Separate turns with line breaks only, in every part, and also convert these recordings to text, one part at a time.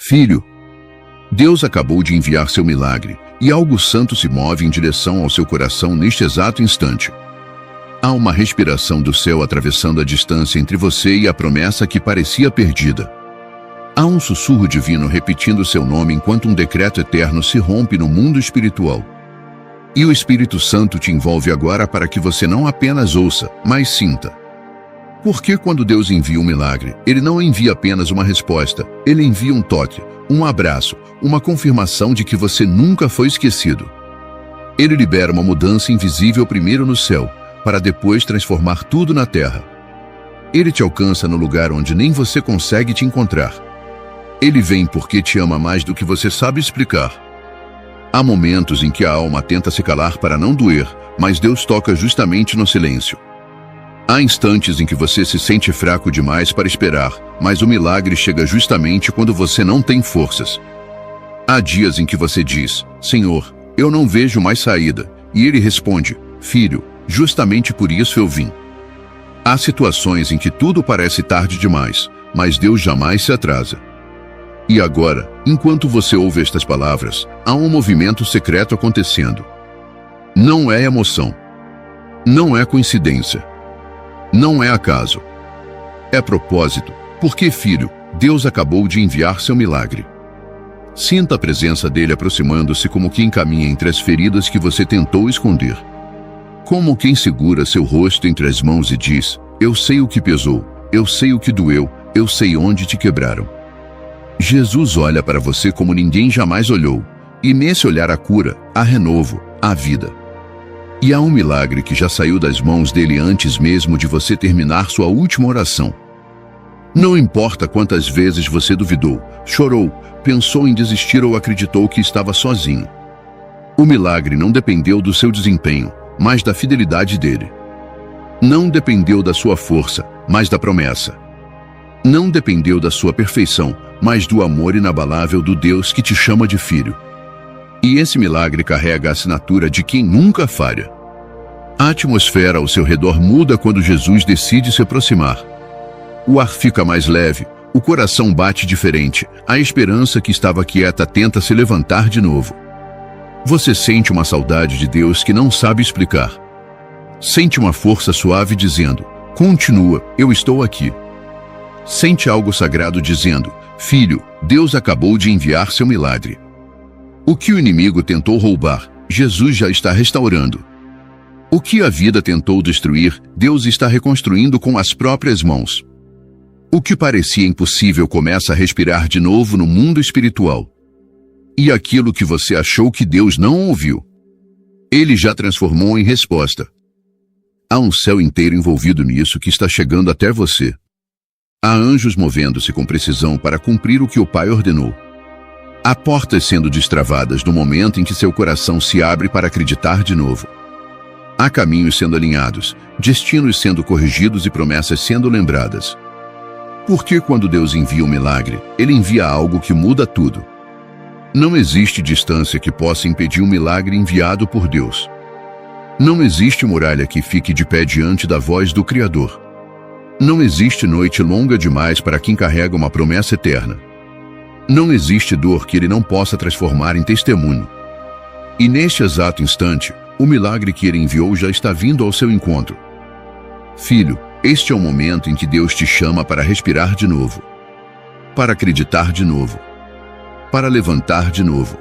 Filho, Deus acabou de enviar seu milagre, e algo santo se move em direção ao seu coração neste exato instante. Há uma respiração do céu atravessando a distância entre você e a promessa que parecia perdida. Há um sussurro divino repetindo seu nome enquanto um decreto eterno se rompe no mundo espiritual. E o Espírito Santo te envolve agora para que você não apenas ouça, mas sinta. Porque quando Deus envia um milagre, Ele não envia apenas uma resposta, Ele envia um toque, um abraço, uma confirmação de que você nunca foi esquecido. Ele libera uma mudança invisível primeiro no céu, para depois transformar tudo na terra. Ele te alcança no lugar onde nem você consegue te encontrar. Ele vem porque te ama mais do que você sabe explicar. Há momentos em que a alma tenta se calar para não doer, mas Deus toca justamente no silêncio. Há instantes em que você se sente fraco demais para esperar, mas o milagre chega justamente quando você não tem forças. Há dias em que você diz, Senhor, eu não vejo mais saída, e Ele responde, Filho, justamente por isso eu vim. Há situações em que tudo parece tarde demais, mas Deus jamais se atrasa. E agora, enquanto você ouve estas palavras, há um movimento secreto acontecendo. Não é emoção. Não é coincidência. Não é acaso. É propósito, porque, filho, Deus acabou de enviar seu milagre. Sinta a presença dele aproximando-se como quem caminha entre as feridas que você tentou esconder. Como quem segura seu rosto entre as mãos e diz, eu sei o que pesou, eu sei o que doeu, eu sei onde te quebraram. Jesus olha para você como ninguém jamais olhou, e nesse olhar há cura, há renovo, há vida. E há um milagre que já saiu das mãos dele antes mesmo de você terminar sua última oração. Não importa quantas vezes você duvidou, chorou, pensou em desistir ou acreditou que estava sozinho. O milagre não dependeu do seu desempenho, mas da fidelidade dele. Não dependeu da sua força, mas da promessa. Não dependeu da sua perfeição, mas do amor inabalável do Deus que te chama de filho. E esse milagre carrega a assinatura de quem nunca falha. A atmosfera ao seu redor muda quando Jesus decide se aproximar. O ar fica mais leve, o coração bate diferente, a esperança que estava quieta tenta se levantar de novo. Você sente uma saudade de Deus que não sabe explicar. Sente uma força suave dizendo, continua, eu estou aqui. Sente algo sagrado dizendo, filho, Deus acabou de enviar seu milagre. O que o inimigo tentou roubar, Jesus já está restaurando. O que a vida tentou destruir, Deus está reconstruindo com as próprias mãos. O que parecia impossível começa a respirar de novo no mundo espiritual. E aquilo que você achou que Deus não ouviu, Ele já transformou em resposta. Há um céu inteiro envolvido nisso que está chegando até você. Há anjos movendo-se com precisão para cumprir o que o Pai ordenou. Há portas sendo destravadas no momento em que seu coração se abre para acreditar de novo. Há caminhos sendo alinhados, destinos sendo corrigidos e promessas sendo lembradas. Porque quando Deus envia um milagre, Ele envia algo que muda tudo. Não existe distância que possa impedir um milagre enviado por Deus. Não existe muralha que fique de pé diante da voz do Criador. Não existe noite longa demais para quem carrega uma promessa eterna. Não existe dor que Ele não possa transformar em testemunho. E neste exato instante, o milagre que Ele enviou já está vindo ao seu encontro. Filho, este é o momento em que Deus te chama para respirar de novo, para acreditar de novo, para levantar de novo,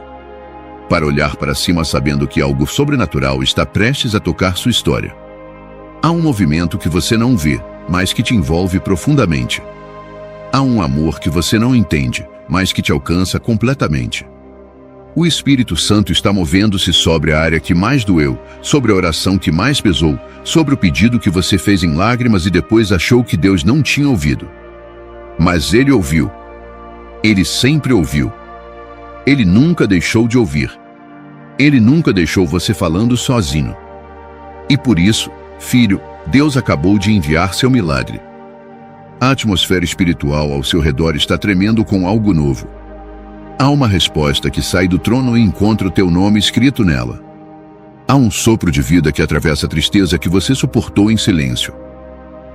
para olhar para cima sabendo que algo sobrenatural está prestes a tocar sua história. Há um movimento que você não vê, mas que te envolve profundamente. Há um amor que você não entende, mas que te alcança completamente. O Espírito Santo está movendo-se sobre a área que mais doeu, sobre a oração que mais pesou, sobre o pedido que você fez em lágrimas e depois achou que Deus não tinha ouvido. Mas Ele ouviu. Ele sempre ouviu. Ele nunca deixou de ouvir. Ele nunca deixou você falando sozinho. E por isso, filho, Deus acabou de enviar seu milagre. A atmosfera espiritual ao seu redor está tremendo com algo novo. Há uma resposta que sai do trono e encontra o teu nome escrito nela. Há um sopro de vida que atravessa a tristeza que você suportou em silêncio.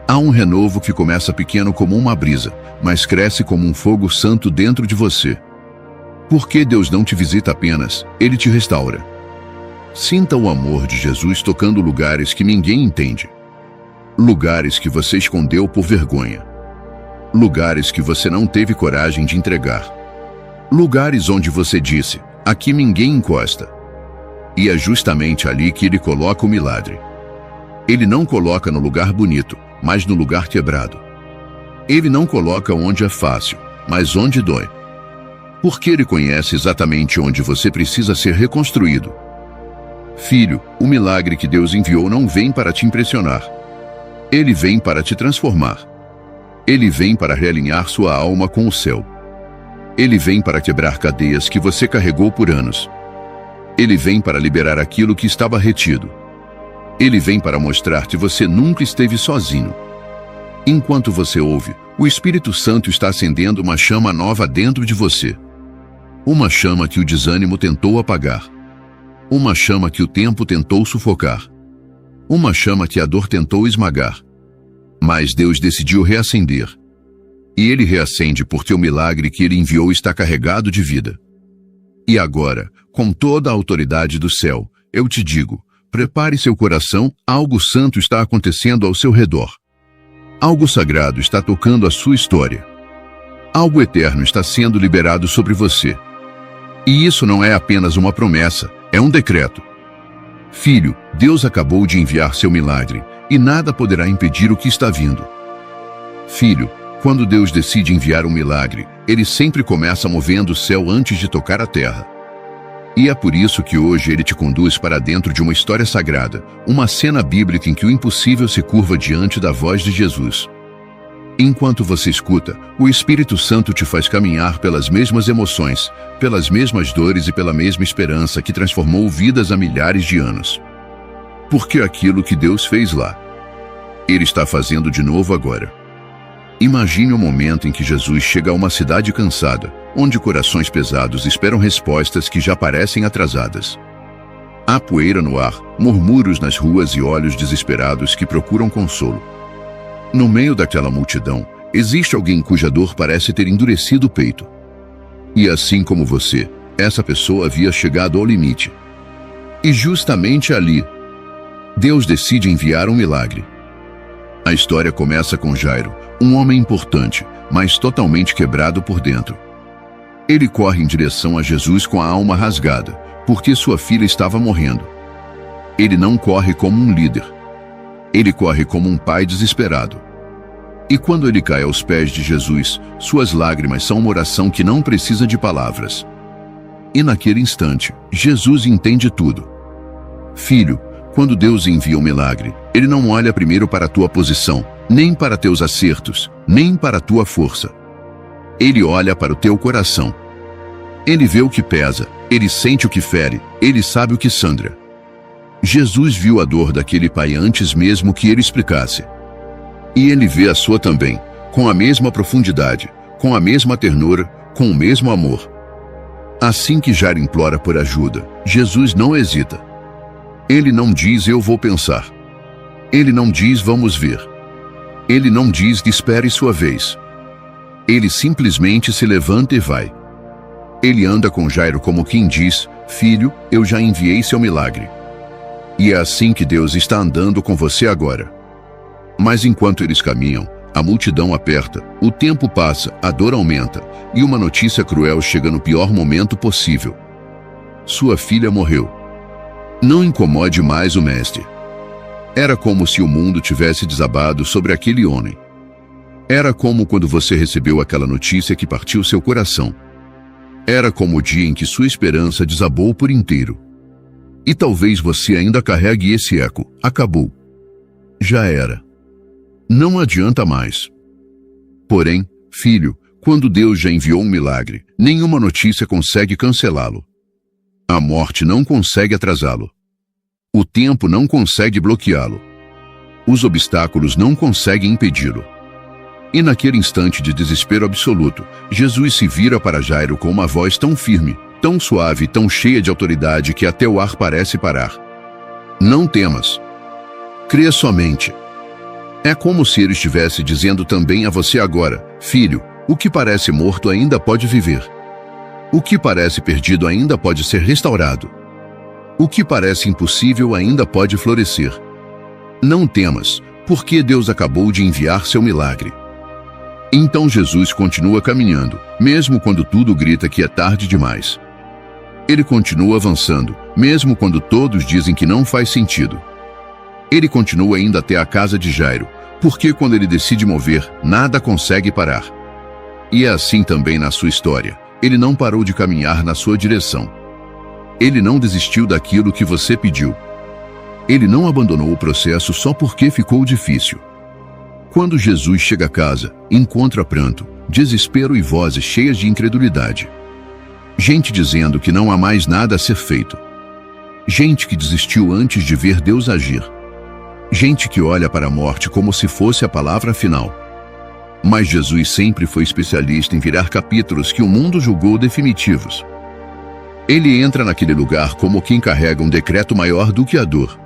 Há um renovo que começa pequeno como uma brisa, mas cresce como um fogo santo dentro de você. Por que Deus não te visita apenas? Ele te restaura. Sinta o amor de Jesus tocando lugares que ninguém entende. Lugares que você escondeu por vergonha. Lugares que você não teve coragem de entregar. Lugares onde você disse, aqui ninguém encosta. E é justamente ali que Ele coloca o milagre. Ele não coloca no lugar bonito, mas no lugar quebrado. Ele não coloca onde é fácil, mas onde dói. Porque Ele conhece exatamente onde você precisa ser reconstruído. Filho, o milagre que Deus enviou não vem para te impressionar. Ele vem para te transformar. Ele vem para realinhar sua alma com o céu. Ele vem para quebrar cadeias que você carregou por anos. Ele vem para liberar aquilo que estava retido. Ele vem para mostrar que você nunca esteve sozinho. Enquanto você ouve, o Espírito Santo está acendendo uma chama nova dentro de você. Uma chama que o desânimo tentou apagar. Uma chama que o tempo tentou sufocar. Uma chama que a dor tentou esmagar. Mas Deus decidiu reacender. E Ele reacende porque o milagre que Ele enviou está carregado de vida. E agora, com toda a autoridade do céu, eu te digo, prepare seu coração, algo santo está acontecendo ao seu redor. Algo sagrado está tocando a sua história. Algo eterno está sendo liberado sobre você. E isso não é apenas uma promessa, é um decreto. Filho, Deus acabou de enviar seu milagre, e nada poderá impedir o que está vindo. Filho, quando Deus decide enviar um milagre, Ele sempre começa movendo o céu antes de tocar a terra. E é por isso que hoje Ele te conduz para dentro de uma história sagrada, uma cena bíblica em que o impossível se curva diante da voz de Jesus. Enquanto você escuta, o Espírito Santo te faz caminhar pelas mesmas emoções, pelas mesmas dores e pela mesma esperança que transformou vidas há milhares de anos. Porque aquilo que Deus fez lá, Ele está fazendo de novo agora. Imagine o momento em que Jesus chega a uma cidade cansada, onde corações pesados esperam respostas que já parecem atrasadas. Há poeira no ar, murmúrios nas ruas e olhos desesperados que procuram consolo. No meio daquela multidão, existe alguém cuja dor parece ter endurecido o peito. E assim como você, essa pessoa havia chegado ao limite. E justamente ali, Deus decide enviar um milagre. A história começa com Jairo, um homem importante, mas totalmente quebrado por dentro. Ele corre em direção a Jesus com a alma rasgada, porque sua filha estava morrendo. Ele não corre como um líder. Ele corre como um pai desesperado. E quando ele cai aos pés de Jesus, suas lágrimas são uma oração que não precisa de palavras. E naquele instante, Jesus entende tudo. Filho, quando Deus envia um milagre, Ele não olha primeiro para a tua posição, nem para teus acertos, nem para a tua força. Ele olha para o teu coração. Ele vê o que pesa, Ele sente o que fere, Ele sabe o que sangra. Jesus viu a dor daquele pai antes mesmo que ele explicasse. E Ele vê a sua também, com a mesma profundidade, com a mesma ternura, com o mesmo amor. Assim que Jairo implora por ajuda, Jesus não hesita. Ele não diz eu vou pensar. Ele não diz vamos ver. Ele não diz que espere sua vez. Ele simplesmente se levanta e vai. Ele anda com Jairo como quem diz, filho, eu já enviei seu milagre. E é assim que Deus está andando com você agora. Mas enquanto eles caminham, a multidão aperta, o tempo passa, a dor aumenta, e uma notícia cruel chega no pior momento possível. Sua filha morreu. Não incomode mais o mestre. Era como se o mundo tivesse desabado sobre aquele homem. Era como quando você recebeu aquela notícia que partiu seu coração. Era como o dia em que sua esperança desabou por inteiro. E talvez você ainda carregue esse eco. Acabou. Já era. Não adianta mais. Porém, filho, quando Deus já enviou um milagre, nenhuma notícia consegue cancelá-lo. A morte não consegue atrasá-lo. O tempo não consegue bloqueá-lo. Os obstáculos não conseguem impedi-lo. E naquele instante de desespero absoluto, Jesus se vira para Jairo com uma voz tão firme, tão suave, tão cheia de autoridade que até o ar parece parar. Não temas. Crê somente. É como se ele estivesse dizendo também a você agora, filho, o que parece morto ainda pode viver. O que parece perdido ainda pode ser restaurado. O que parece impossível ainda pode florescer. Não temas, porque Deus acabou de enviar seu milagre. Então Jesus continua caminhando, mesmo quando tudo grita que é tarde demais. Ele continua avançando, mesmo quando todos dizem que não faz sentido. Ele continua indo até a casa de Jairo, porque quando ele decide mover, nada consegue parar. E é assim também na sua história. Ele não parou de caminhar na sua direção. Ele não desistiu daquilo que você pediu. Ele não abandonou o processo só porque ficou difícil. Quando Jesus chega a casa, encontra pranto, desespero e vozes cheias de incredulidade. Gente dizendo que não há mais nada a ser feito. Gente que desistiu antes de ver Deus agir. Gente que olha para a morte como se fosse a palavra final. Mas Jesus sempre foi especialista em virar capítulos que o mundo julgou definitivos. Ele entra naquele lugar como quem carrega um decreto maior do que a dor.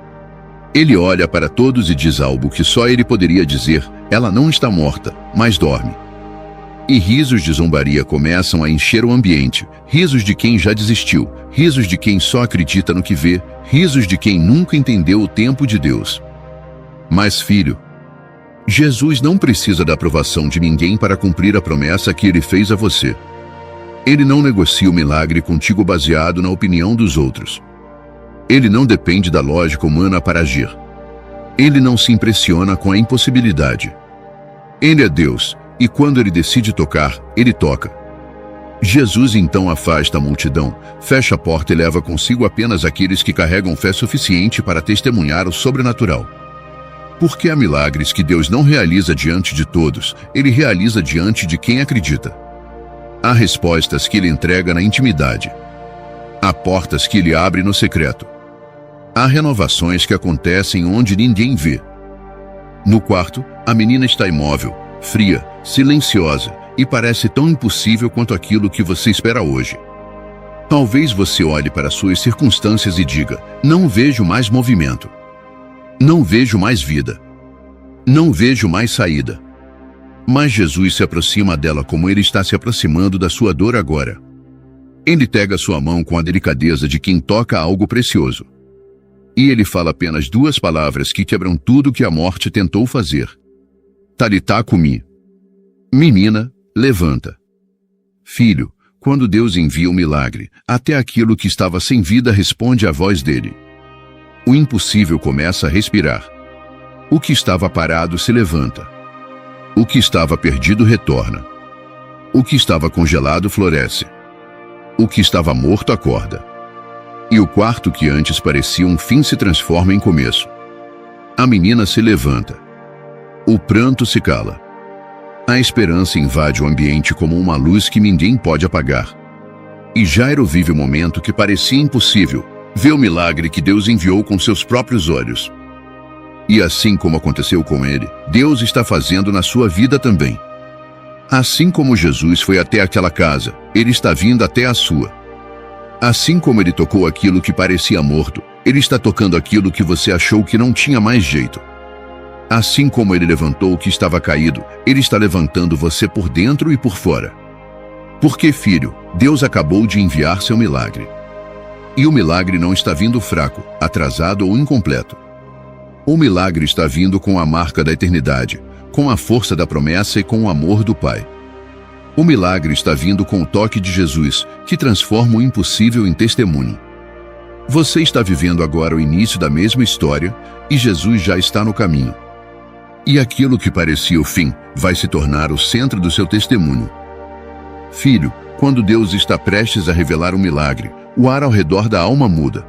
Ele olha para todos e diz algo que só ele poderia dizer: ela não está morta, mas dorme. E risos de zombaria começam a encher o ambiente, risos de quem já desistiu, risos de quem só acredita no que vê, risos de quem nunca entendeu o tempo de Deus. Mas, filho, Jesus não precisa da aprovação de ninguém para cumprir a promessa que ele fez a você. Ele não negocia o milagre contigo baseado na opinião dos outros. Ele não depende da lógica humana para agir. Ele não se impressiona com a impossibilidade. Ele é Deus, e quando ele decide tocar, ele toca. Jesus então afasta a multidão, fecha a porta e leva consigo apenas aqueles que carregam fé suficiente para testemunhar o sobrenatural. Porque há milagres que Deus não realiza diante de todos, ele realiza diante de quem acredita. Há respostas que ele entrega na intimidade. Há portas que ele abre no secreto. Há renovações que acontecem onde ninguém vê. No quarto, a menina está imóvel, fria, silenciosa, e parece tão impossível quanto aquilo que você espera hoje. Talvez você olhe para suas circunstâncias e diga: não vejo mais movimento. Não vejo mais vida. Não vejo mais saída. Mas Jesus se aproxima dela como ele está se aproximando da sua dor agora. Ele pega sua mão com a delicadeza de quem toca algo precioso. E ele fala apenas 2 palavras que quebram tudo que a morte tentou fazer. Talitá cumi. Menina, levanta. Filho, quando Deus envia um milagre, até aquilo que estava sem vida responde à voz dele. O impossível começa a respirar. O que estava parado se levanta. O que estava perdido retorna. O que estava congelado floresce. O que estava morto acorda. E o quarto que antes parecia um fim se transforma em começo. A menina se levanta. O pranto se cala. A esperança invade o ambiente como uma luz que ninguém pode apagar. E Jairo vive o momento que parecia impossível. Vê o milagre que Deus enviou com seus próprios olhos. E assim como aconteceu com ele, Deus está fazendo na sua vida também. Assim como Jesus foi até aquela casa, ele está vindo até a sua. Assim como ele tocou aquilo que parecia morto, ele está tocando aquilo que você achou que não tinha mais jeito. Assim como ele levantou o que estava caído, ele está levantando você por dentro e por fora. Porque, filho, Deus acabou de enviar seu milagre. E o milagre não está vindo fraco, atrasado ou incompleto. O milagre está vindo com a marca da eternidade, com a força da promessa e com o amor do Pai. O milagre está vindo com o toque de Jesus, que transforma o impossível em testemunho. Você está vivendo agora o início da mesma história, e Jesus já está no caminho. E aquilo que parecia o fim, vai se tornar o centro do seu testemunho. Filho, quando Deus está prestes a revelar um milagre, o ar ao redor da alma muda.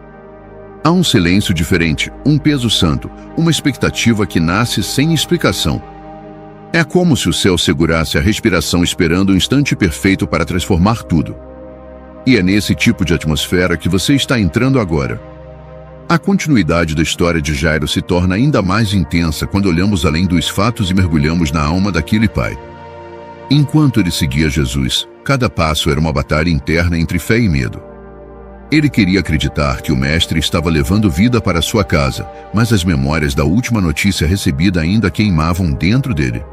Há um silêncio diferente, um peso santo, uma expectativa que nasce sem explicação. É como se o céu segurasse a respiração esperando o instante perfeito para transformar tudo. E é nesse tipo de atmosfera que você está entrando agora. A continuidade da história de Jairo se torna ainda mais intensa quando olhamos além dos fatos e mergulhamos na alma daquele pai. Enquanto ele seguia Jesus, cada passo era uma batalha interna entre fé e medo. Ele queria acreditar que o mestre estava levando vida para sua casa, mas as memórias da última notícia recebida ainda queimavam dentro dele.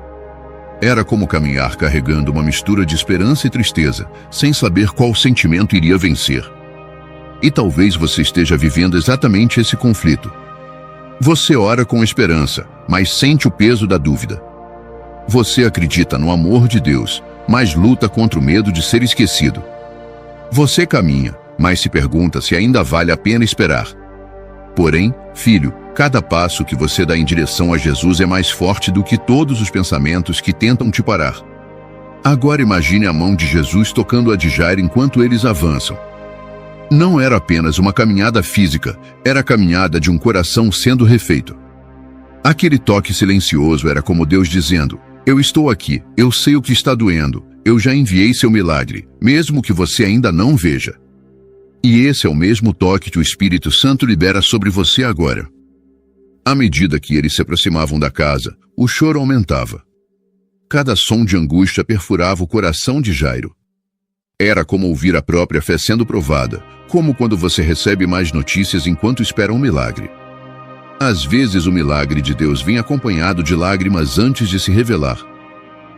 Era como caminhar carregando uma mistura de esperança e tristeza, sem saber qual sentimento iria vencer. E talvez você esteja vivendo exatamente esse conflito. Você ora com esperança, mas sente o peso da dúvida. Você acredita no amor de Deus, mas luta contra o medo de ser esquecido. Você caminha, mas se pergunta se ainda vale a pena esperar. Porém, filho, cada passo que você dá em direção a Jesus é mais forte do que todos os pensamentos que tentam te parar. Agora imagine a mão de Jesus tocando a de Jairo enquanto eles avançam. Não era apenas uma caminhada física, era a caminhada de um coração sendo refeito. Aquele toque silencioso era como Deus dizendo: eu estou aqui, eu sei o que está doendo, eu já enviei seu milagre, mesmo que você ainda não veja. E esse é o mesmo toque que o Espírito Santo libera sobre você agora. À medida que eles se aproximavam da casa, o choro aumentava. Cada som de angústia perfurava o coração de Jairo. Era como ouvir a própria fé sendo provada, como quando você recebe mais notícias enquanto espera um milagre. Às vezes o milagre de Deus vem acompanhado de lágrimas antes de se revelar.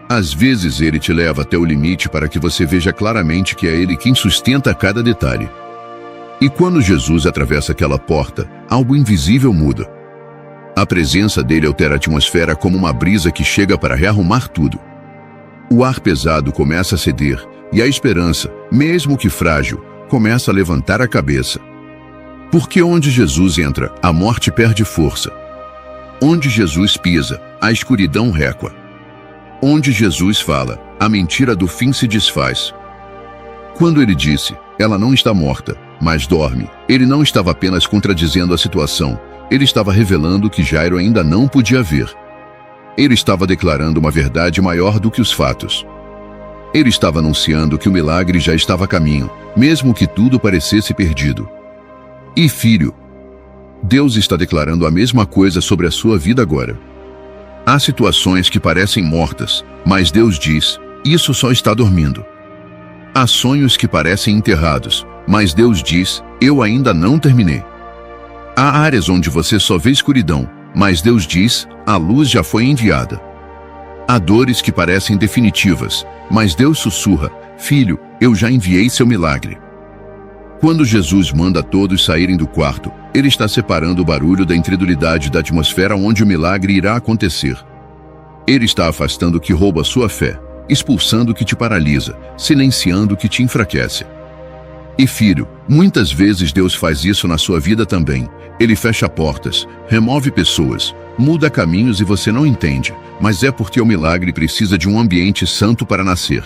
Às vezes ele te leva até o limite para que você veja claramente que é ele quem sustenta cada detalhe. E quando Jesus atravessa aquela porta, algo invisível muda. A presença dele altera a atmosfera como uma brisa que chega para rearrumar tudo. O ar pesado começa a ceder, e a esperança, mesmo que frágil, começa a levantar a cabeça. Porque onde Jesus entra, a morte perde força. Onde Jesus pisa, a escuridão recua. Onde Jesus fala, a mentira do fim se desfaz. Quando ele disse, ela não está morta, mas dorme, ele não estava apenas contradizendo a situação, ele estava revelando que Jairo ainda não podia ver. Ele estava declarando uma verdade maior do que os fatos. Ele estava anunciando que o milagre já estava a caminho, mesmo que tudo parecesse perdido. E filho, Deus está declarando a mesma coisa sobre a sua vida agora. Há situações que parecem mortas, mas Deus diz, isso só está dormindo. Há sonhos que parecem enterrados, mas Deus diz, eu ainda não terminei. Há áreas onde você só vê escuridão, mas Deus diz, a luz já foi enviada. Há dores que parecem definitivas, mas Deus sussurra, filho, eu já enviei seu milagre. Quando Jesus manda todos saírem do quarto, ele está separando o barulho da incredulidade da atmosfera onde o milagre irá acontecer. Ele está afastando o que rouba a sua fé, expulsando o que te paralisa, silenciando o que te enfraquece. E filho, muitas vezes Deus faz isso na sua vida também. Ele fecha portas, remove pessoas, muda caminhos e você não entende, mas é porque o milagre precisa de um ambiente santo para nascer.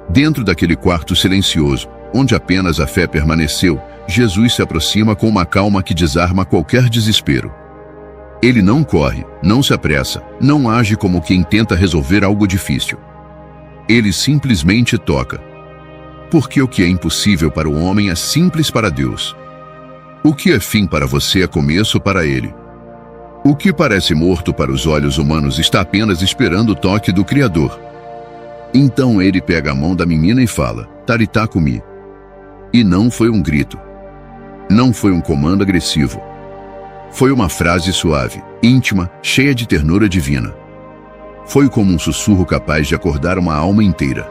Dentro daquele quarto silencioso, onde apenas a fé permaneceu, Jesus se aproxima com uma calma que desarma qualquer desespero. Ele não corre, não se apressa, não age como quem tenta resolver algo difícil. Ele simplesmente toca. Porque o que é impossível para o homem é simples para Deus. O que é fim para você é começo para ele. O que parece morto para os olhos humanos está apenas esperando o toque do Criador. Então ele pega a mão da menina e fala, Talitá cumi. E não foi um grito. Não foi um comando agressivo. Foi uma frase suave, íntima, cheia de ternura divina. Foi como um sussurro capaz de acordar uma alma inteira.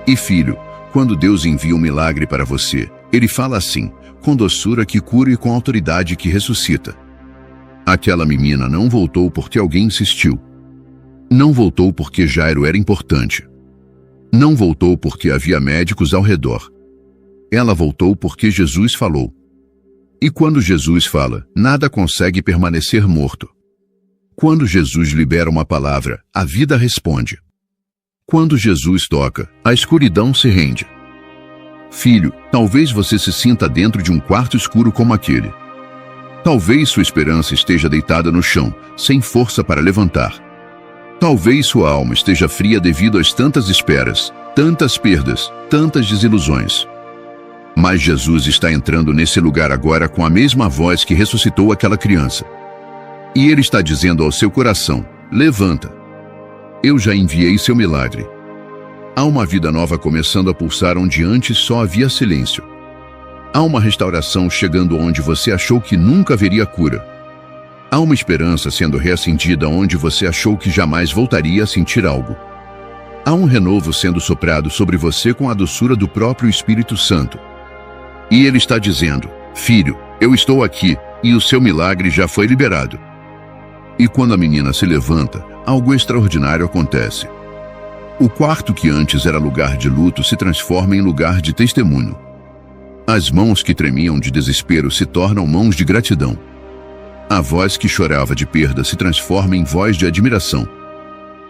E filho, quando Deus envia um milagre para você, ele fala assim, com doçura que cura e com autoridade que ressuscita. Aquela menina não voltou porque alguém insistiu. Não voltou porque Jairo era importante. Não voltou porque havia médicos ao redor. Ela voltou porque Jesus falou. E quando Jesus fala, nada consegue permanecer morto. Quando Jesus libera uma palavra, a vida responde. Quando Jesus toca, a escuridão se rende. Filho, talvez você se sinta dentro de um quarto escuro como aquele. Talvez sua esperança esteja deitada no chão, sem força para levantar. Talvez sua alma esteja fria devido às tantas esperas, tantas perdas, tantas desilusões. Mas Jesus está entrando nesse lugar agora com a mesma voz que ressuscitou aquela criança. E ele está dizendo ao seu coração, levanta. Eu já enviei seu milagre. Há uma vida nova começando a pulsar onde antes só havia silêncio. Há uma restauração chegando onde você achou que nunca haveria cura. Há uma esperança sendo reacendida onde você achou que jamais voltaria a sentir algo. Há um renovo sendo soprado sobre você com a doçura do próprio Espírito Santo. E ele está dizendo: filho, eu estou aqui, e o seu milagre já foi liberado. E quando a menina se levanta, algo extraordinário acontece. O quarto que antes era lugar de luto se transforma em lugar de testemunho. As mãos que tremiam de desespero se tornam mãos de gratidão. A voz que chorava de perda se transforma em voz de admiração.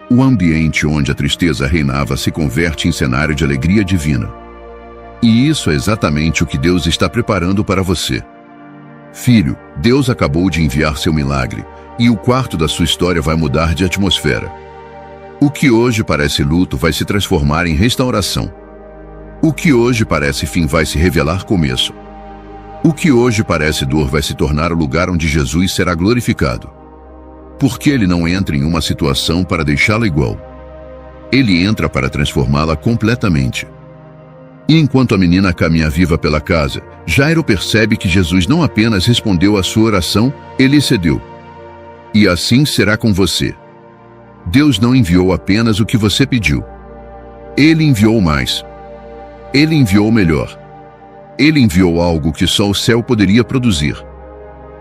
O ambiente onde a tristeza reinava se converte em cenário de alegria divina. E isso é exatamente o que Deus está preparando para você. Filho, Deus acabou de enviar seu milagre, e o quarto da sua história vai mudar de atmosfera. O que hoje parece luto vai se transformar em restauração. O que hoje parece fim vai se revelar começo. O que hoje parece dor vai se tornar o lugar onde Jesus será glorificado. Porque ele não entra em uma situação para deixá-la igual. Ele entra para transformá-la completamente. E enquanto a menina caminha viva pela casa, Jairo percebe que Jesus não apenas respondeu à sua oração, ele cedeu. E assim será com você. Deus não enviou apenas o que você pediu. Ele enviou mais. Ele enviou melhor. Ele enviou algo que só o céu poderia produzir.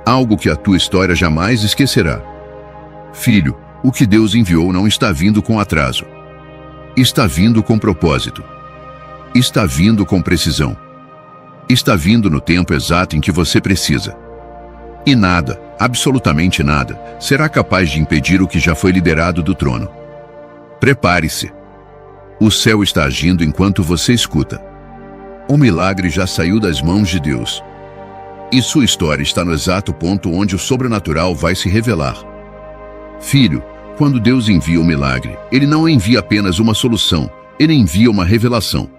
Algo que a tua história jamais esquecerá. Filho, o que Deus enviou não está vindo com atraso. Está vindo com propósito. Está vindo com precisão. Está vindo no tempo exato em que você precisa. E nada, absolutamente nada, será capaz de impedir o que já foi liberado do trono. Prepare-se. O céu está agindo enquanto você escuta. O milagre já saiu das mãos de Deus. E sua história está no exato ponto onde o sobrenatural vai se revelar. Filho, quando Deus envia um milagre, Ele não envia apenas uma solução, Ele envia uma revelação.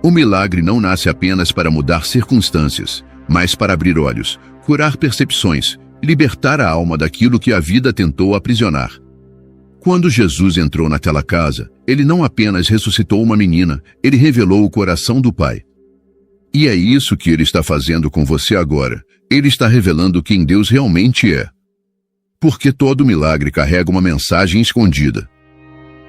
O milagre não nasce apenas para mudar circunstâncias, mas para abrir olhos, curar percepções, libertar a alma daquilo que a vida tentou aprisionar. Quando Jesus entrou naquela casa, Ele não apenas ressuscitou uma menina, Ele revelou o coração do Pai. E é isso que Ele está fazendo com você agora. Ele está revelando quem Deus realmente é. Porque todo milagre carrega uma mensagem escondida.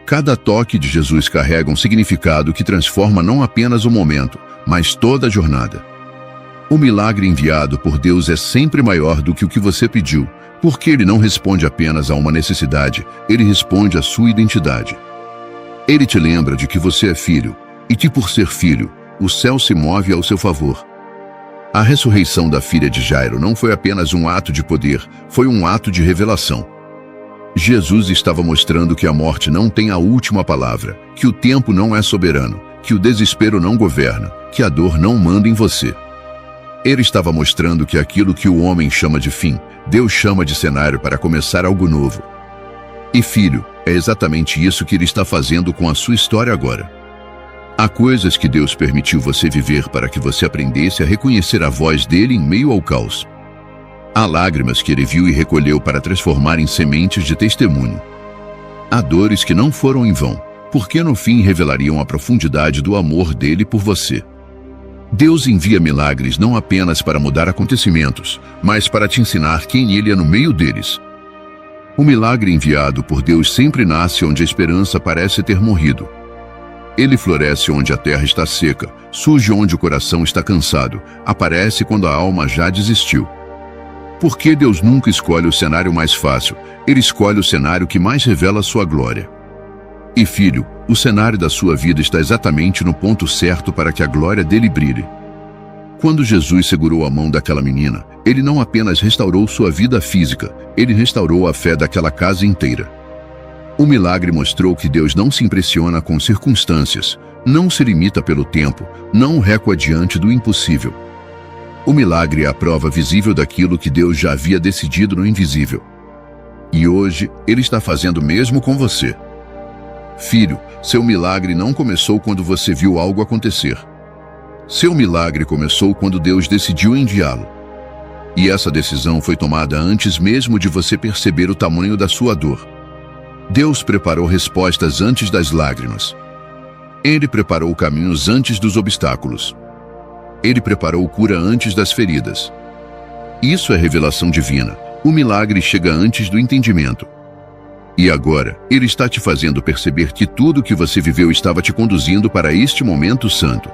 Cada toque de Jesus carrega um significado que transforma não apenas o momento, mas toda a jornada. O milagre enviado por Deus é sempre maior do que o que você pediu, porque Ele não responde apenas a uma necessidade, Ele responde à sua identidade. Ele te lembra de que você é filho, e que por ser filho, o céu se move ao seu favor. A ressurreição da filha de Jairo não foi apenas um ato de poder, foi um ato de revelação. Jesus estava mostrando que a morte não tem a última palavra, que o tempo não é soberano, que o desespero não governa, que a dor não manda em você. Ele estava mostrando que aquilo que o homem chama de fim, Deus chama de cenário para começar algo novo. E filho, é exatamente isso que Ele está fazendo com a sua história agora. Há coisas que Deus permitiu você viver para que você aprendesse a reconhecer a voz dele em meio ao caos. Há lágrimas que Ele viu e recolheu para transformar em sementes de testemunho. Há dores que não foram em vão, porque no fim revelariam a profundidade do amor dele por você. Deus envia milagres não apenas para mudar acontecimentos, mas para te ensinar quem Ele é no meio deles. O milagre enviado por Deus sempre nasce onde a esperança parece ter morrido. Ele floresce onde a terra está seca, surge onde o coração está cansado, aparece quando a alma já desistiu. Porque Deus nunca escolhe o cenário mais fácil, Ele escolhe o cenário que mais revela sua glória. E filho, o cenário da sua vida está exatamente no ponto certo para que a glória dele brilhe. Quando Jesus segurou a mão daquela menina, Ele não apenas restaurou sua vida física, Ele restaurou a fé daquela casa inteira. O milagre mostrou que Deus não se impressiona com circunstâncias, não se limita pelo tempo, não recua diante do impossível. O milagre é a prova visível daquilo que Deus já havia decidido no invisível. E hoje, Ele está fazendo o mesmo com você. Filho, seu milagre não começou quando você viu algo acontecer. Seu milagre começou quando Deus decidiu enviá-lo. E essa decisão foi tomada antes mesmo de você perceber o tamanho da sua dor. Deus preparou respostas antes das lágrimas. Ele preparou caminhos antes dos obstáculos. Ele preparou cura antes das feridas. Isso é revelação divina, O milagre chega antes do entendimento. E agora, ele está te fazendo perceber que tudo que você viveu estava te conduzindo para este momento santo.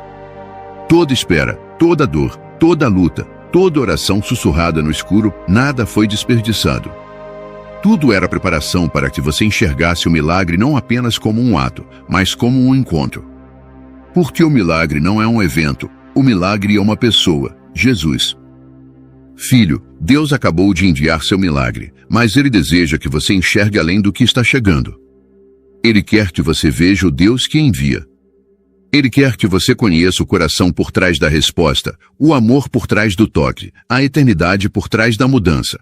Toda espera, toda dor, toda luta, toda oração sussurrada no escuro, nada foi desperdiçado. Tudo era preparação para que você enxergasse o milagre não apenas como um ato, mas como um encontro. Porque o milagre não é um evento, o milagre é uma pessoa, Jesus. Filho, Deus acabou de enviar seu milagre, mas Ele deseja que você enxergue além do que está chegando. Ele quer que você veja o Deus que envia. Ele quer que você conheça o coração por trás da resposta, o amor por trás do toque, a eternidade por trás da mudança.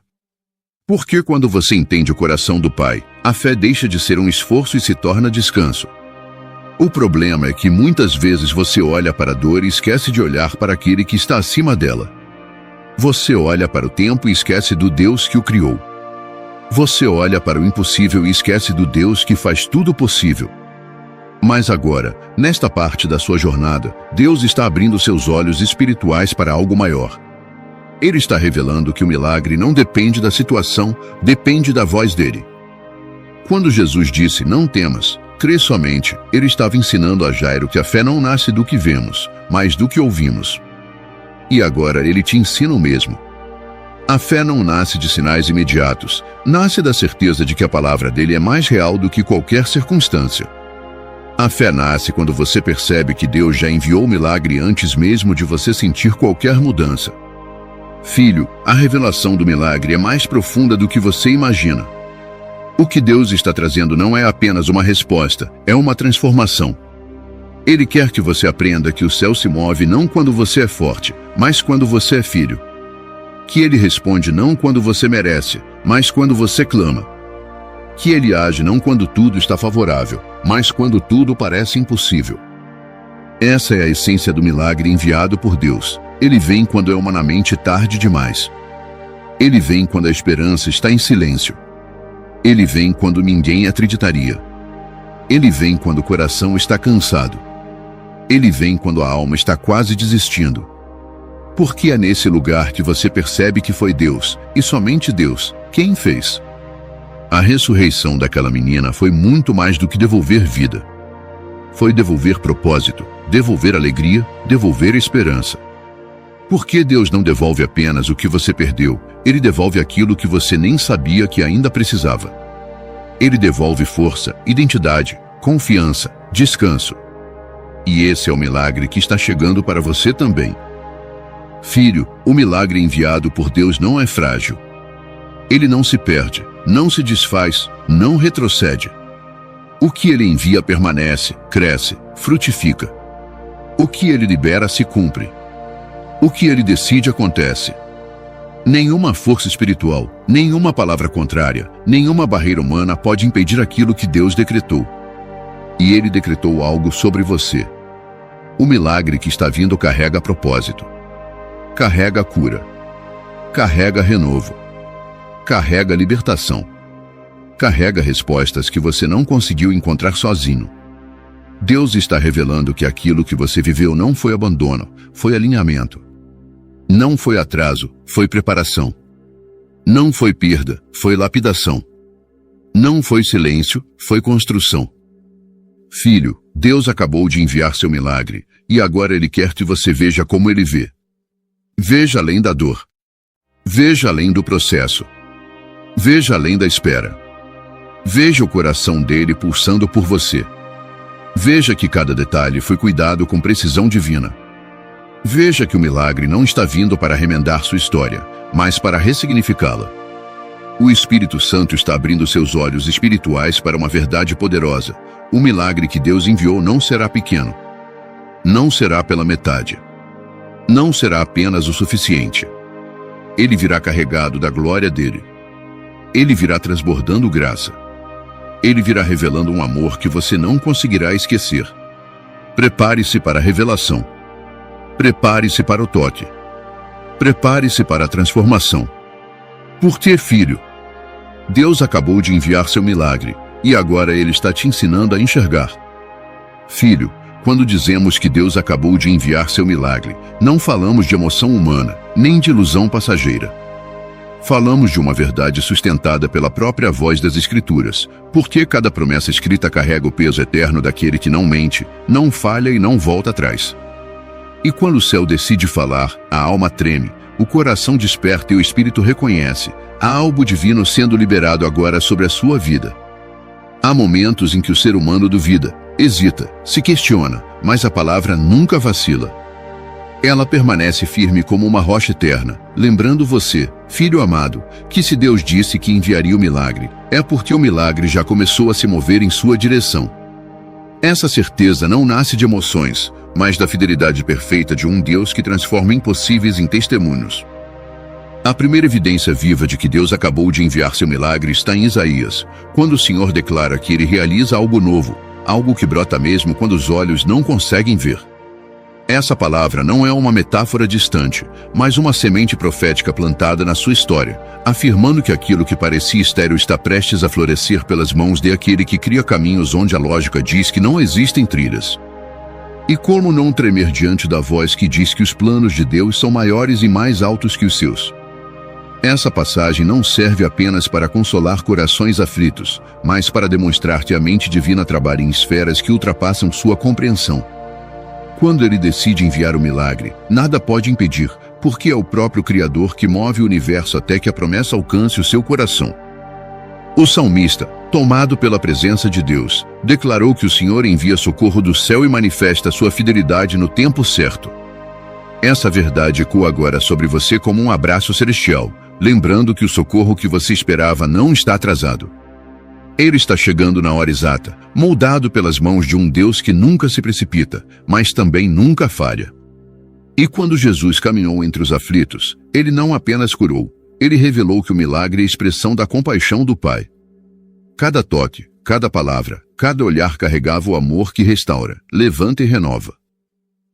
Porque quando você entende o coração do Pai, a fé deixa de ser um esforço e se torna descanso. O problema é que muitas vezes você olha para a dor e esquece de olhar para aquele que está acima dela. Você olha para o tempo e esquece do Deus que o criou. Você olha para o impossível e esquece do Deus que faz tudo possível. Mas agora, nesta parte da sua jornada, Deus está abrindo seus olhos espirituais para algo maior. Ele está revelando que o milagre não depende da situação, depende da voz dele. Quando Jesus disse, não temas, crê somente, ele estava ensinando a Jairo que a fé não nasce do que vemos, mas do que ouvimos. E agora ele te ensina o mesmo. A fé não nasce de sinais imediatos, nasce da certeza de que a palavra dele é mais real do que qualquer circunstância. A fé nasce quando você percebe que Deus já enviou o milagre antes mesmo de você sentir qualquer mudança. Filho, a revelação do milagre é mais profunda do que você imagina. O que Deus está trazendo não é apenas uma resposta, é uma transformação. Ele quer que você aprenda que o céu se move não quando você é forte, mas quando você é filho. Que ele responde não quando você merece, mas quando você clama. Que ele age não quando tudo está favorável, mas quando tudo parece impossível. Essa é a essência do milagre enviado por Deus. Ele vem quando é humanamente tarde demais. Ele vem quando a esperança está em silêncio. Ele vem quando ninguém acreditaria. Ele vem quando o coração está cansado. Ele vem quando a alma está quase desistindo. Porque é nesse lugar que você percebe que foi Deus, e somente Deus, quem fez. A ressurreição daquela menina foi muito mais do que devolver vida. Foi devolver propósito, devolver alegria, devolver esperança. Porque Deus não devolve apenas o que você perdeu, Ele devolve aquilo que você nem sabia que ainda precisava. Ele devolve força, identidade, confiança, descanso. E esse é o milagre que está chegando para você também. Filho, o milagre enviado por Deus não é frágil. Ele não se perde, não se desfaz, não retrocede. O que ele envia permanece, cresce, frutifica. O que ele libera se cumpre. O que ele decide acontece. Nenhuma força espiritual, nenhuma palavra contrária, nenhuma barreira humana pode impedir aquilo que Deus decretou. E ele decretou algo sobre você. O milagre que está vindo carrega propósito. Carrega cura. Carrega renovo. Carrega libertação. Carrega respostas que você não conseguiu encontrar sozinho. Deus está revelando que aquilo que você viveu não foi abandono, foi alinhamento. Não foi atraso, foi preparação. Não foi perda, foi lapidação. Não foi silêncio, foi construção. Filho, Deus acabou de enviar seu milagre, e agora Ele quer que você veja como Ele vê. Veja além da dor. Veja além do processo. Veja além da espera. Veja o coração dele pulsando por você. Veja que cada detalhe foi cuidado com precisão divina. Veja que o milagre não está vindo para remendar sua história, mas para ressignificá-la. O Espírito Santo está abrindo seus olhos espirituais para uma verdade poderosa. O milagre que Deus enviou não será pequeno. Não será pela metade. Não será apenas o suficiente. Ele virá carregado da glória dele. Ele virá transbordando graça. Ele virá revelando um amor que você não conseguirá esquecer. Prepare-se para a revelação. Prepare-se para o toque. Prepare-se para a transformação. Porque, filho, Deus acabou de enviar seu milagre, e agora Ele está te ensinando a enxergar. Filho, quando dizemos que Deus acabou de enviar seu milagre, não falamos de emoção humana, nem de ilusão passageira. Falamos de uma verdade sustentada pela própria voz das Escrituras, porque cada promessa escrita carrega o peso eterno daquele que não mente, não falha e não volta atrás. E quando o céu decide falar, a alma treme, o coração desperta e o espírito reconhece: há algo divino sendo liberado agora sobre a sua vida. Há momentos em que o ser humano duvida, hesita, se questiona, mas a palavra nunca vacila. Ela permanece firme como uma rocha eterna, lembrando você, filho amado, que se Deus disse que enviaria o milagre, é porque o milagre já começou a se mover em sua direção. Essa certeza não nasce de emoções, mas da fidelidade perfeita de um Deus que transforma impossíveis em testemunhos. A primeira evidência viva de que Deus acabou de enviar seu milagre está em Isaías, quando o Senhor declara que ele realiza algo novo, algo que brota mesmo quando os olhos não conseguem ver. Essa palavra não é uma metáfora distante, mas uma semente profética plantada na sua história, afirmando que aquilo que parecia estéril está prestes a florescer pelas mãos daquele que cria caminhos onde a lógica diz que não existem trilhas. E como não tremer diante da voz que diz que os planos de Deus são maiores e mais altos que os seus? Essa passagem não serve apenas para consolar corações aflitos, mas para demonstrar que a mente divina trabalha em esferas que ultrapassam sua compreensão. Quando ele decide enviar o milagre, nada pode impedir, porque é o próprio Criador que move o universo até que a promessa alcance o seu coração. O salmista, tomado pela presença de Deus, declarou que o Senhor envia socorro do céu e manifesta sua fidelidade no tempo certo. Essa verdade ecoa agora sobre você como um abraço celestial, lembrando que o socorro que você esperava não está atrasado. Ele está chegando na hora exata, moldado pelas mãos de um Deus que nunca se precipita, mas também nunca falha. E quando Jesus caminhou entre os aflitos, ele não apenas curou, ele revelou que o milagre é a expressão da compaixão do Pai. Cada toque, cada palavra, cada olhar carregava o amor que restaura, levanta e renova.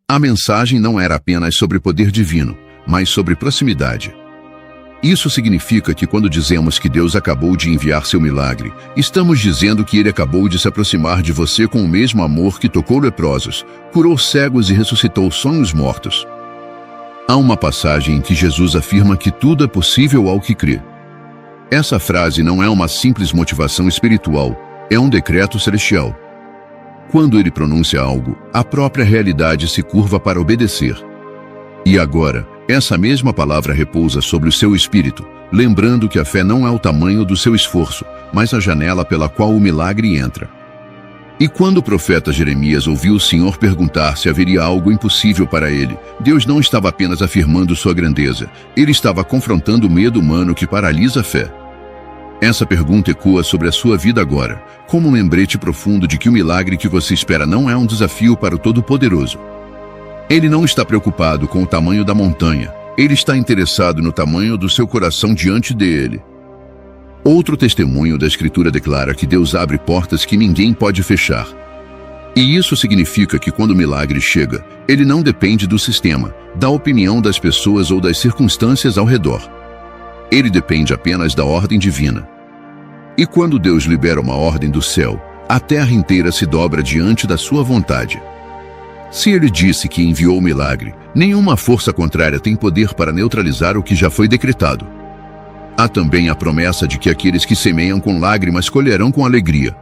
A mensagem não era apenas sobre poder divino, mas sobre proximidade. Isso significa que quando dizemos que Deus acabou de enviar seu milagre, estamos dizendo que ele acabou de se aproximar de você com o mesmo amor que tocou leprosos, curou cegos e ressuscitou sonhos mortos. Há uma passagem em que Jesus afirma que tudo é possível ao que crê. Essa frase não é uma simples motivação espiritual, é um decreto celestial. Quando ele pronuncia algo, a própria realidade se curva para obedecer. E agora, essa mesma palavra repousa sobre o seu espírito, lembrando que a fé não é o tamanho do seu esforço, mas a janela pela qual o milagre entra. E quando o profeta Jeremias ouviu o Senhor perguntar se haveria algo impossível para ele, Deus não estava apenas afirmando sua grandeza, ele estava confrontando o medo humano que paralisa a fé. Essa pergunta ecoa sobre a sua vida agora, como um lembrete profundo de que o milagre que você espera não é um desafio para o Todo-Poderoso. Ele não está preocupado com o tamanho da montanha, ele está interessado no tamanho do seu coração diante dele. Outro testemunho da Escritura declara que Deus abre portas que ninguém pode fechar. E isso significa que quando o milagre chega, ele não depende do sistema, da opinião das pessoas ou das circunstâncias ao redor. Ele depende apenas da ordem divina. E quando Deus libera uma ordem do céu, a terra inteira se dobra diante da sua vontade. Se ele disse que enviou o milagre, nenhuma força contrária tem poder para neutralizar o que já foi decretado. Há também a promessa de que aqueles que semeiam com lágrimas colherão com alegria.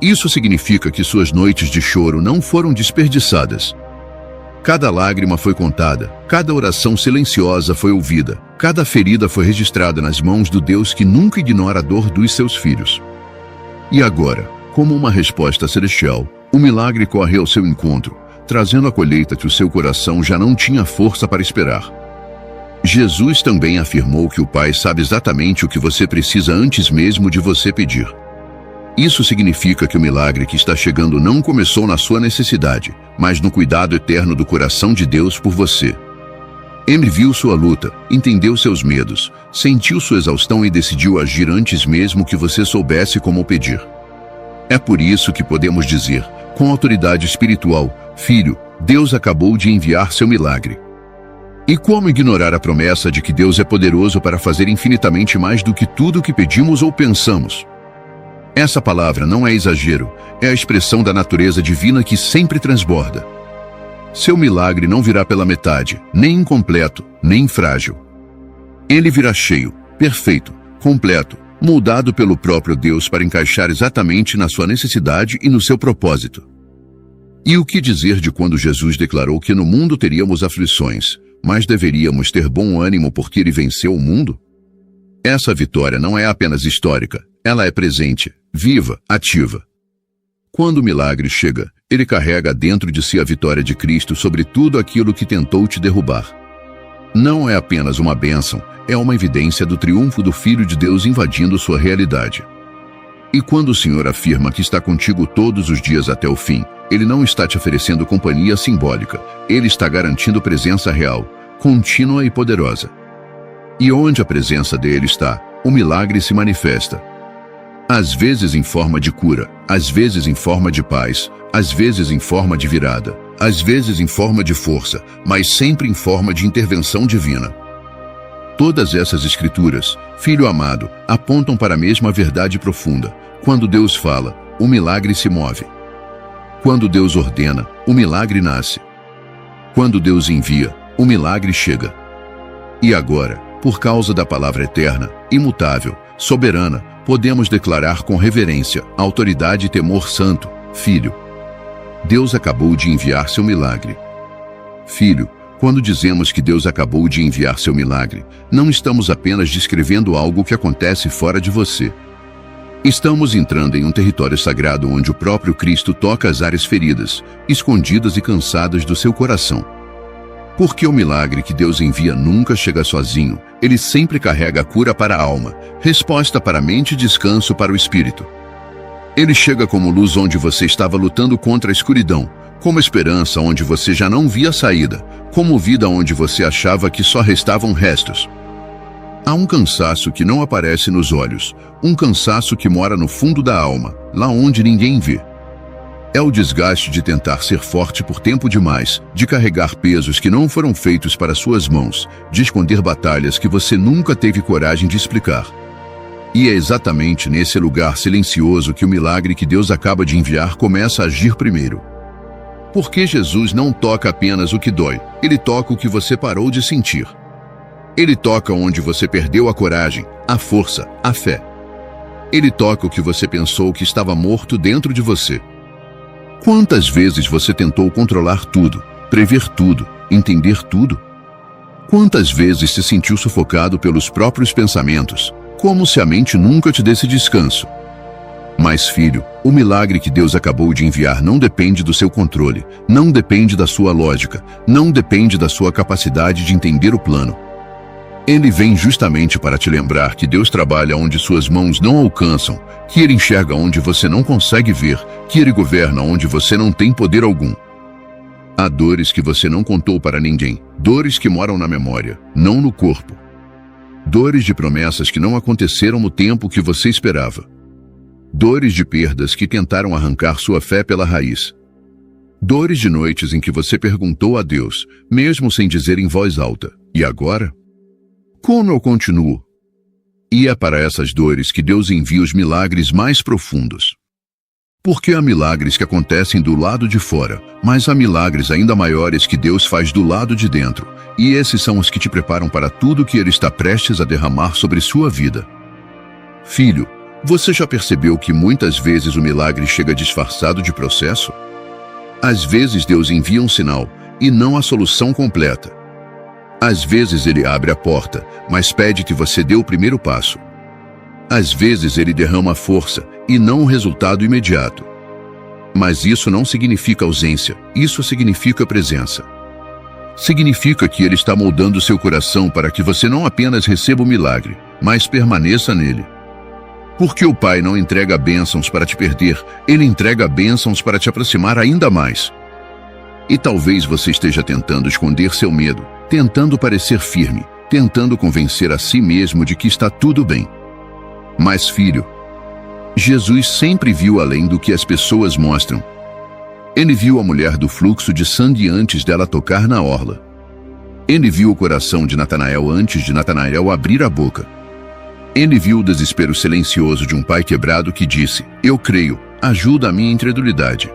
Isso significa que suas noites de choro não foram desperdiçadas. Cada lágrima foi contada, cada oração silenciosa foi ouvida, cada ferida foi registrada nas mãos do Deus que nunca ignora a dor dos seus filhos. E agora, como uma resposta celestial, o milagre corre ao seu encontro, trazendo a colheita que o seu coração já não tinha força para esperar. Jesus também afirmou que o Pai sabe exatamente o que você precisa antes mesmo de você pedir. Isso significa que o milagre que está chegando não começou na sua necessidade, mas no cuidado eterno do coração de Deus por você. Ele viu sua luta, entendeu seus medos, sentiu sua exaustão e decidiu agir antes mesmo que você soubesse como pedir. É por isso que podemos dizer, com autoridade espiritual, Filho, Deus acabou de enviar seu milagre. E como ignorar a promessa de que Deus é poderoso para fazer infinitamente mais do que tudo o que pedimos ou pensamos? Essa palavra não é exagero, é a expressão da natureza divina que sempre transborda. Seu milagre não virá pela metade, nem incompleto, nem frágil. Ele virá cheio, perfeito, completo, moldado pelo próprio Deus para encaixar exatamente na sua necessidade e no seu propósito. E o que dizer de quando Jesus declarou que no mundo teríamos aflições, mas deveríamos ter bom ânimo porque ele venceu o mundo? Essa vitória não é apenas histórica, ela é presente, viva, ativa. Quando o milagre chega, ele carrega dentro de si a vitória de Cristo sobre tudo aquilo que tentou te derrubar. Não é apenas uma bênção, é uma evidência do triunfo do Filho de Deus invadindo sua realidade. E quando o Senhor afirma que está contigo todos os dias até o fim, ele não está te oferecendo companhia simbólica, ele está garantindo presença real, contínua e poderosa. E onde a presença dele está, o milagre se manifesta. Às vezes em forma de cura, às vezes em forma de paz, às vezes em forma de virada, às vezes em forma de força, mas sempre em forma de intervenção divina. Todas essas escrituras, filho amado, apontam para a mesma verdade profunda. Quando Deus fala, o milagre se move. Quando Deus ordena, o milagre nasce. Quando Deus envia, o milagre chega. E agora, por causa da palavra eterna, imutável, soberana, podemos declarar com reverência, autoridade e temor santo, Filho. Deus acabou de enviar seu milagre. Filho, quando dizemos que Deus acabou de enviar seu milagre, não estamos apenas descrevendo algo que acontece fora de você. Estamos entrando em um território sagrado onde o próprio Cristo toca as áreas feridas, escondidas e cansadas do seu coração. Porque o milagre que Deus envia nunca chega sozinho, ele sempre carrega a cura para a alma, resposta para a mente e descanso para o espírito. Ele chega como luz onde você estava lutando contra a escuridão, como esperança onde você já não via saída, como vida onde você achava que só restavam restos. Há um cansaço que não aparece nos olhos, um cansaço que mora no fundo da alma, lá onde ninguém vê. É o desgaste de tentar ser forte por tempo demais, de carregar pesos que não foram feitos para suas mãos, de esconder batalhas que você nunca teve coragem de explicar. E é exatamente nesse lugar silencioso que o milagre que Deus acaba de enviar começa a agir primeiro. Porque Jesus não toca apenas o que dói, ele toca o que você parou de sentir. Ele toca onde você perdeu a coragem, a força, a fé. Ele toca o que você pensou que estava morto dentro de você. Quantas vezes você tentou controlar tudo, prever tudo, entender tudo? Quantas vezes se sentiu sufocado pelos próprios pensamentos, como se a mente nunca te desse descanso? Mas, filho, o milagre que Deus acabou de enviar não depende do seu controle, não depende da sua lógica, não depende da sua capacidade de entender o plano. Ele vem justamente para te lembrar que Deus trabalha onde suas mãos não alcançam, que ele enxerga onde você não consegue ver, que ele governa onde você não tem poder algum. Há dores que você não contou para ninguém, dores que moram na memória, não no corpo. Dores de promessas que não aconteceram no tempo que você esperava. Dores de perdas que tentaram arrancar sua fé pela raiz. Dores de noites em que você perguntou a Deus, mesmo sem dizer em voz alta, e agora? Como eu continuo? E é para essas dores que Deus envia os milagres mais profundos. Porque há milagres que acontecem do lado de fora, mas há milagres ainda maiores que Deus faz do lado de dentro, e esses são os que te preparam para tudo que Ele está prestes a derramar sobre sua vida. Filho, você já percebeu que muitas vezes o milagre chega disfarçado de processo? Às vezes Deus envia um sinal, e não a solução completa. Às vezes Ele abre a porta, mas pede que você dê o primeiro passo. Às vezes Ele derrama força, e não o resultado imediato. Mas isso não significa ausência, isso significa presença. Significa que Ele está moldando seu coração para que você não apenas receba o milagre, mas permaneça nele. Porque o Pai não entrega bênçãos para te perder, Ele entrega bênçãos para te aproximar ainda mais. E talvez você esteja tentando esconder seu medo, tentando parecer firme, tentando convencer a si mesmo de que está tudo bem. Mas, filho, Jesus sempre viu além do que as pessoas mostram. Ele viu a mulher do fluxo de sangue antes dela tocar na orla. Ele viu o coração de Natanael antes de Natanael abrir a boca. Ele viu o desespero silencioso de um pai quebrado que disse, "Eu creio, ajuda a minha incredulidade."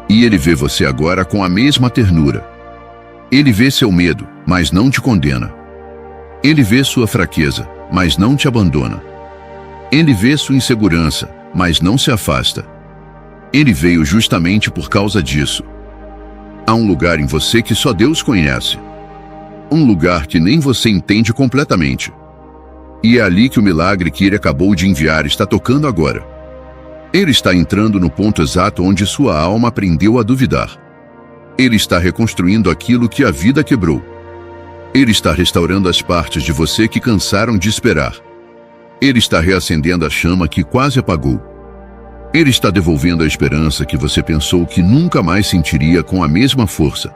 E Ele vê você agora com a mesma ternura. Ele vê seu medo, mas não te condena. Ele vê sua fraqueza, mas não te abandona. Ele vê sua insegurança, mas não se afasta. Ele veio justamente por causa disso. Há um lugar em você que só Deus conhece. Um lugar que nem você entende completamente. E é ali que o milagre que ele acabou de enviar está tocando agora. Ele está entrando no ponto exato onde sua alma aprendeu a duvidar. Ele está reconstruindo aquilo que a vida quebrou. Ele está restaurando as partes de você que cansaram de esperar. Ele está reacendendo a chama que quase apagou. Ele está devolvendo a esperança que você pensou que nunca mais sentiria com a mesma força.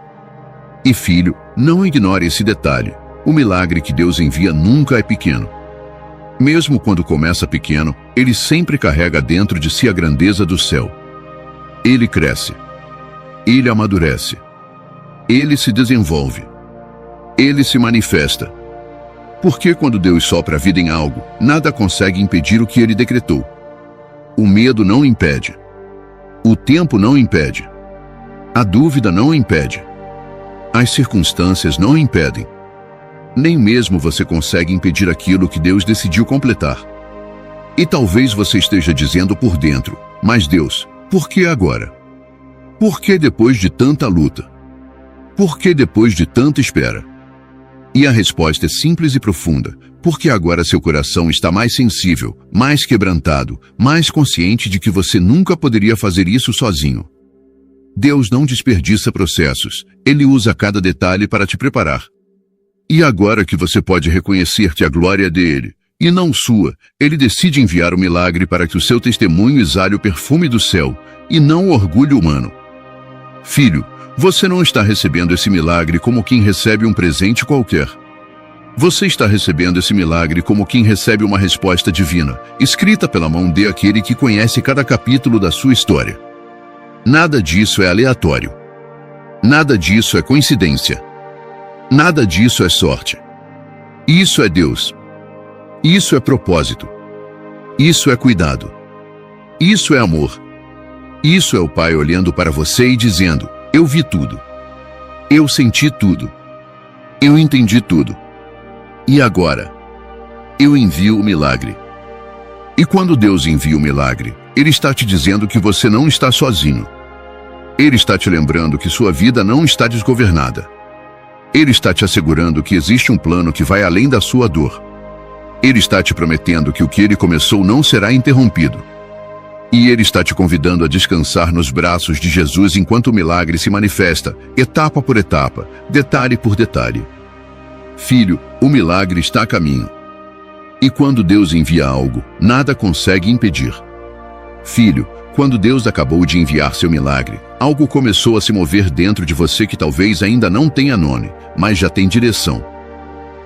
E filho, não ignore esse detalhe. O milagre que Deus envia nunca é pequeno. Mesmo quando começa pequeno, ele sempre carrega dentro de si a grandeza do céu. Ele cresce. Ele amadurece. Ele se desenvolve. Ele se manifesta. Porque quando Deus sopra a vida em algo, nada consegue impedir o que ele decretou. O medo não impede. O tempo não impede. A dúvida não impede. As circunstâncias não impedem. Nem mesmo você consegue impedir aquilo que Deus decidiu completar. E talvez você esteja dizendo por dentro, mas Deus, por que agora? Por que depois de tanta luta? Por que depois de tanta espera? E a resposta é simples e profunda, porque agora seu coração está mais sensível, mais quebrantado, mais consciente de que você nunca poderia fazer isso sozinho. Deus não desperdiça processos, Ele usa cada detalhe para te preparar. E agora que você pode reconhecer que a glória é dele, e não sua, Ele decide enviar o milagre para que o seu testemunho exale o perfume do céu, e não o orgulho humano. Filho, você não está recebendo esse milagre como quem recebe um presente qualquer. Você está recebendo esse milagre como quem recebe uma resposta divina, escrita pela mão de aquele que conhece cada capítulo da sua história. Nada disso é aleatório. Nada disso é coincidência. Nada disso é sorte. Isso é Deus. Isso é propósito. Isso é cuidado. Isso é amor. Isso é o Pai olhando para você e dizendo: eu vi tudo. Eu senti tudo. Eu entendi tudo. E agora? Eu envio o milagre. E quando Deus envia o milagre, Ele está te dizendo que você não está sozinho. Ele está te lembrando que sua vida não está desgovernada. Ele está te assegurando que existe um plano que vai além da sua dor. Ele está te prometendo que o que Ele começou não será interrompido. E Ele está te convidando a descansar nos braços de Jesus enquanto o milagre se manifesta, etapa por etapa, detalhe por detalhe. Filho, o milagre está a caminho. E quando Deus envia algo, nada consegue impedir. Filho, quando Deus acabou de enviar seu milagre, algo começou a se mover dentro de você que talvez ainda não tenha nome, mas já tem direção.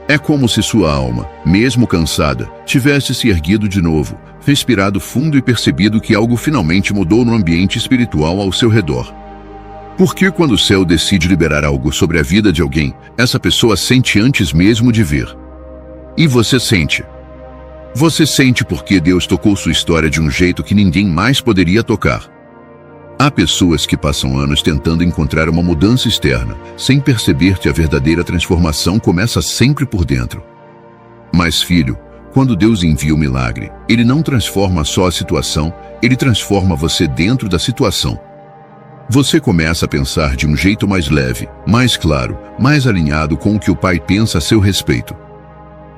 É como se sua alma, mesmo cansada, tivesse se erguido de novo, respirado fundo e percebido que algo finalmente mudou no ambiente espiritual ao seu redor. Porque quando o céu decide liberar algo sobre a vida de alguém, essa pessoa sente antes mesmo de ver. E você sente. Você sente porque Deus tocou sua história de um jeito que ninguém mais poderia tocar. Há pessoas que passam anos tentando encontrar uma mudança externa, sem perceber que a verdadeira transformação começa sempre por dentro. Mas, filho, quando Deus envia o milagre, Ele não transforma só a situação, Ele transforma você dentro da situação. Você começa a pensar de um jeito mais leve, mais claro, mais alinhado com o que o Pai pensa a seu respeito.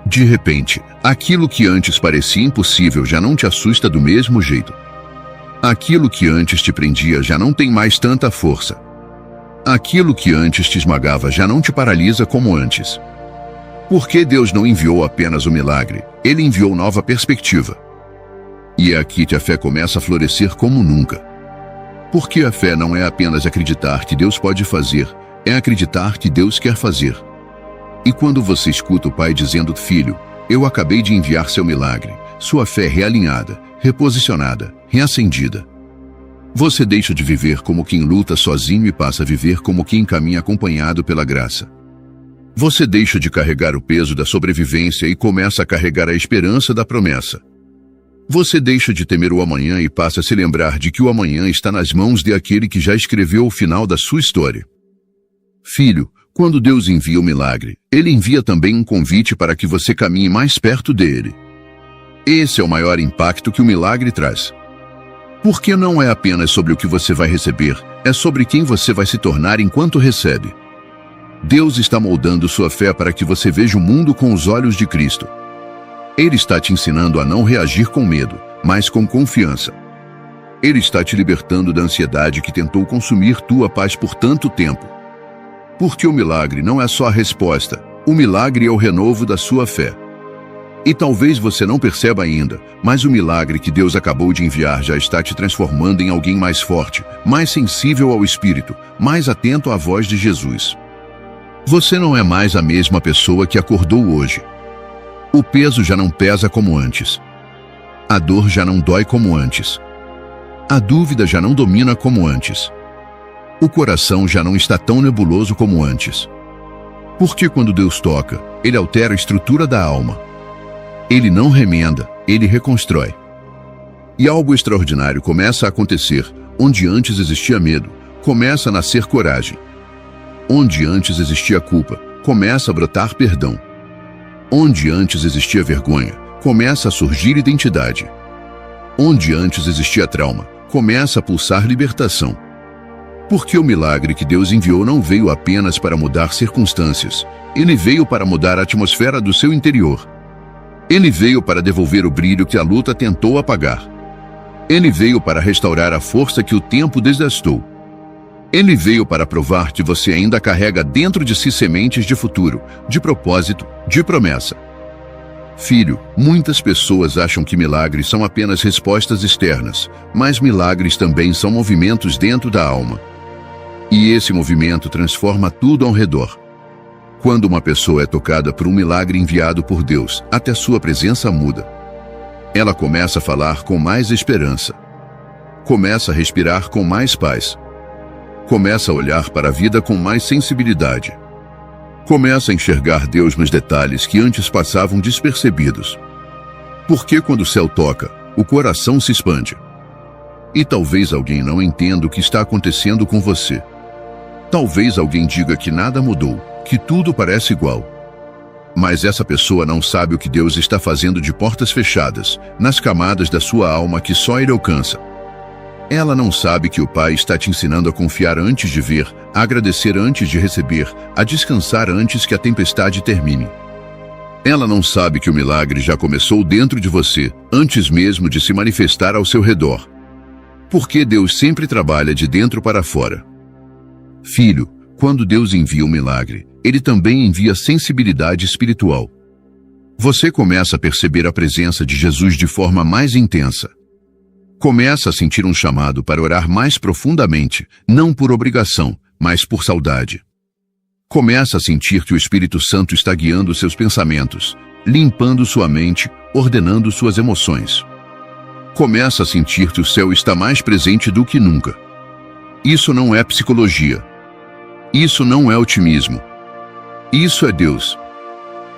De repente, aquilo que antes parecia impossível já não te assusta do mesmo jeito. Aquilo que antes te prendia já não tem mais tanta força. Aquilo que antes te esmagava já não te paralisa como antes. Porque Deus não enviou apenas o milagre, Ele enviou nova perspectiva. E é aqui que a fé começa a florescer como nunca. Porque a fé não é apenas acreditar que Deus pode fazer, é acreditar que Deus quer fazer. E quando você escuta o Pai dizendo: filho, eu acabei de enviar seu milagre, sua fé é realinhada, reposicionada, reacendida. Você deixa de viver como quem luta sozinho e passa a viver como quem caminha acompanhado pela graça. Você deixa de carregar o peso da sobrevivência e começa a carregar a esperança da promessa. Você deixa de temer o amanhã e passa a se lembrar de que o amanhã está nas mãos de aquele que já escreveu o final da sua história. Filho, Quando Deus envia o milagre, Ele envia também um convite para que você caminhe mais perto dele. Esse é o maior impacto que o milagre traz. Porque não é apenas sobre o que você vai receber, é sobre quem você vai se tornar enquanto recebe. Deus está moldando sua fé para que você veja o mundo com os olhos de Cristo. Ele está te ensinando a não reagir com medo, mas com confiança. Ele está te libertando da ansiedade que tentou consumir tua paz por tanto tempo. Porque o milagre não é só a resposta, o milagre é o renovo da sua fé. E talvez você não perceba ainda, mas o milagre que Deus acabou de enviar já está te transformando em alguém mais forte, mais sensível ao Espírito, mais atento à voz de Jesus. Você não é mais a mesma pessoa que acordou hoje. O peso já não pesa como antes. A dor já não dói como antes. A dúvida já não domina como antes. O coração já não está tão nebuloso como antes. Porque quando Deus toca, Ele altera a estrutura da alma. Ele não remenda, Ele reconstrói. E algo extraordinário começa a acontecer. Onde antes existia medo, começa a nascer coragem. Onde antes existia culpa, começa a brotar perdão. Onde antes existia vergonha, começa a surgir identidade. Onde antes existia trauma, começa a pulsar libertação. Porque o milagre que Deus enviou não veio apenas para mudar circunstâncias. Ele veio para mudar a atmosfera do seu interior. Ele veio para devolver o brilho que a luta tentou apagar. Ele veio para restaurar a força que o tempo desgastou. Ele veio para provar que você ainda carrega dentro de si sementes de futuro, de propósito, de promessa. Filho, muitas pessoas acham que milagres são apenas respostas externas, mas milagres também são movimentos dentro da alma. E esse movimento transforma tudo ao redor. Quando uma pessoa é tocada por um milagre enviado por Deus, até sua presença muda. Ela começa a falar com mais esperança. Começa a respirar com mais paz. Começa a olhar para a vida com mais sensibilidade. Começa a enxergar Deus nos detalhes que antes passavam despercebidos. Porque quando o céu toca, o coração se expande. E talvez alguém não entenda o que está acontecendo com você. Talvez alguém diga que nada mudou, que tudo parece igual. Mas essa pessoa não sabe o que Deus está fazendo de portas fechadas, nas camadas da sua alma que só Ele alcança. Ela não sabe que o Pai está te ensinando a confiar antes de ver, a agradecer antes de receber, a descansar antes que a tempestade termine. Ela não sabe que o milagre já começou dentro de você, antes mesmo de se manifestar ao seu redor. Porque Deus sempre trabalha de dentro para fora. Filho, quando Deus envia um milagre, Ele também envia sensibilidade espiritual. Você começa a perceber a presença de Jesus de forma mais intensa. Começa a sentir um chamado para orar mais profundamente, não por obrigação, mas por saudade. Começa a sentir que o Espírito Santo está guiando seus pensamentos, limpando sua mente, ordenando suas emoções. Começa a sentir que o céu está mais presente do que nunca. Isso não é psicologia. Isso não é otimismo. Isso é Deus.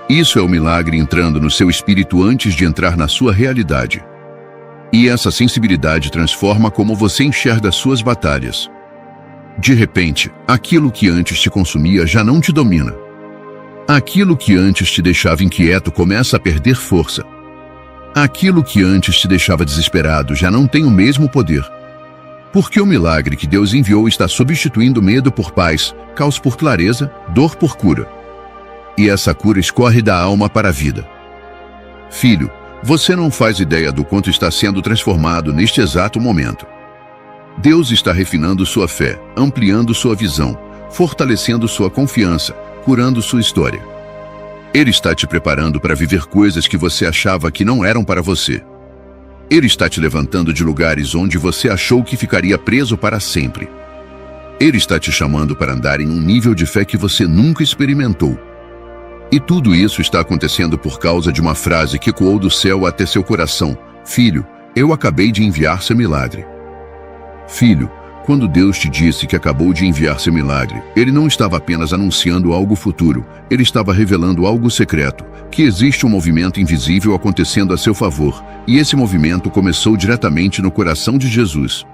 Isso é o milagre entrando no seu espírito antes de entrar na sua realidade. E essa sensibilidade transforma como você enxerga suas batalhas. De repente, aquilo que antes te consumia já não te domina. Aquilo que antes te deixava inquieto começa a perder força. Aquilo que antes te deixava desesperado já não tem o mesmo poder. Porque o milagre que Deus enviou está substituindo medo por paz, caos por clareza, dor por cura. E essa cura escorre da alma para a vida. Filho, você não faz ideia do quanto está sendo transformado neste exato momento. Deus está refinando sua fé, ampliando sua visão, fortalecendo sua confiança, curando sua história. Ele está te preparando para viver coisas que você achava que não eram para você. Ele está te levantando de lugares onde você achou que ficaria preso para sempre. Ele está te chamando para andar em um nível de fé que você nunca experimentou. E tudo isso está acontecendo por causa de uma frase que ecoou do céu até seu coração. Filho, eu acabei de enviar seu milagre. Filho, quando Deus te disse que acabou de enviar seu milagre, Ele não estava apenas anunciando algo futuro, Ele estava revelando algo secreto, que existe um movimento invisível acontecendo a seu favor, e esse movimento começou diretamente no coração de Jesus.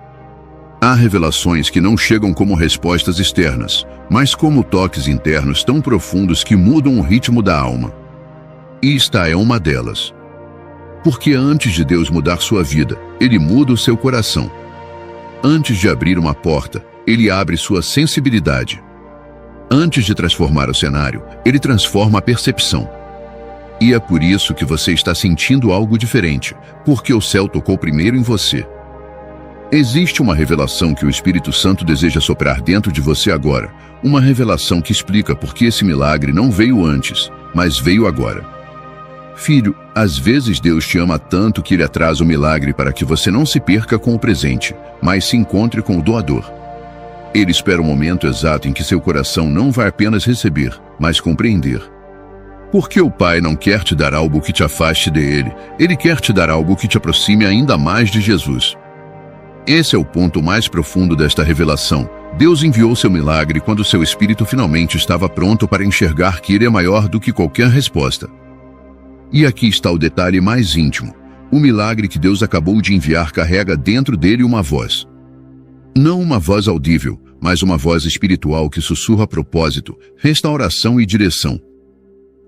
Há revelações que não chegam como respostas externas, mas como toques internos tão profundos que mudam o ritmo da alma. E esta é uma delas. Porque antes de Deus mudar sua vida, Ele muda o seu coração. Antes de abrir uma porta, Ele abre sua sensibilidade. Antes de transformar o cenário, Ele transforma a percepção. E é por isso que você está sentindo algo diferente, porque o céu tocou primeiro em você. Existe uma revelação que o Espírito Santo deseja soprar dentro de você agora, uma revelação que explica por que esse milagre não veio antes, mas veio agora. Filho, às vezes Deus te ama tanto que Ele atrasa o milagre para que você não se perca com o presente, mas se encontre com o doador. Ele espera o momento exato em que seu coração não vai apenas receber, mas compreender. Porque o Pai não quer te dar algo que te afaste dele, Ele quer te dar algo que te aproxime ainda mais de Jesus. Esse é o ponto mais profundo desta revelação. Deus enviou seu milagre quando seu espírito finalmente estava pronto para enxergar que Ele é maior do que qualquer resposta. E aqui está o detalhe mais íntimo. O milagre que Deus acabou de enviar carrega dentro dele uma voz. Não uma voz audível, mas uma voz espiritual que sussurra propósito, restauração e direção.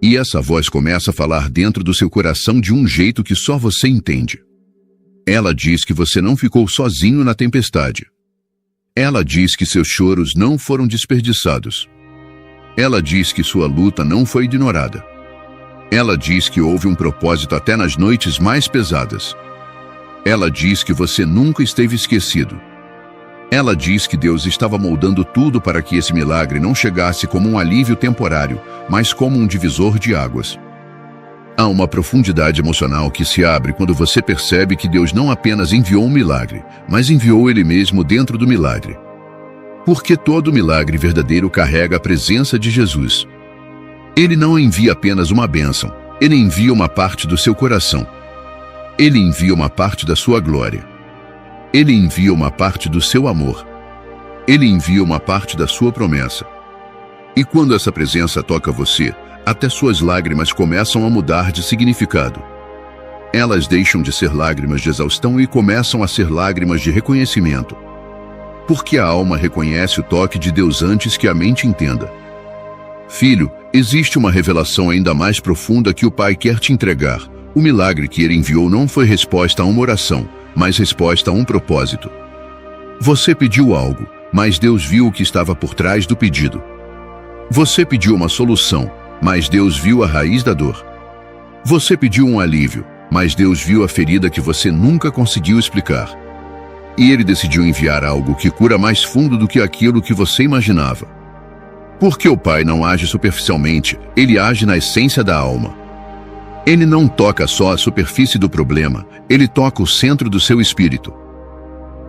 E essa voz começa a falar dentro do seu coração de um jeito que só você entende. Ela diz que você não ficou sozinho na tempestade. Ela diz que seus choros não foram desperdiçados. Ela diz que sua luta não foi ignorada. Ela diz que houve um propósito até nas noites mais pesadas. Ela diz que você nunca esteve esquecido. Ela diz que Deus estava moldando tudo para que esse milagre não chegasse como um alívio temporário, mas como um divisor de águas. Há uma profundidade emocional que se abre quando você percebe que Deus não apenas enviou um milagre, mas enviou Ele mesmo dentro do milagre. Porque todo milagre verdadeiro carrega a presença de Jesus. Ele não envia apenas uma bênção, Ele envia uma parte do seu coração. Ele envia uma parte da sua glória. Ele envia uma parte do seu amor. Ele envia uma parte da sua promessa. E quando essa presença toca você, até suas lágrimas começam a mudar de significado. Elas deixam de ser lágrimas de exaustão e começam a ser lágrimas de reconhecimento. Porque a alma reconhece o toque de Deus antes que a mente entenda. Filho, existe uma revelação ainda mais profunda que o Pai quer te entregar. O milagre que Ele enviou não foi resposta a uma oração, mas resposta a um propósito. Você pediu algo, mas Deus viu o que estava por trás do pedido. Você pediu uma solução, mas Deus viu a raiz da dor. Você pediu um alívio, mas Deus viu a ferida que você nunca conseguiu explicar. E Ele decidiu enviar algo que cura mais fundo do que aquilo que você imaginava. Porque o Pai não age superficialmente, Ele age na essência da alma. Ele não toca só a superfície do problema, Ele toca o centro do seu espírito.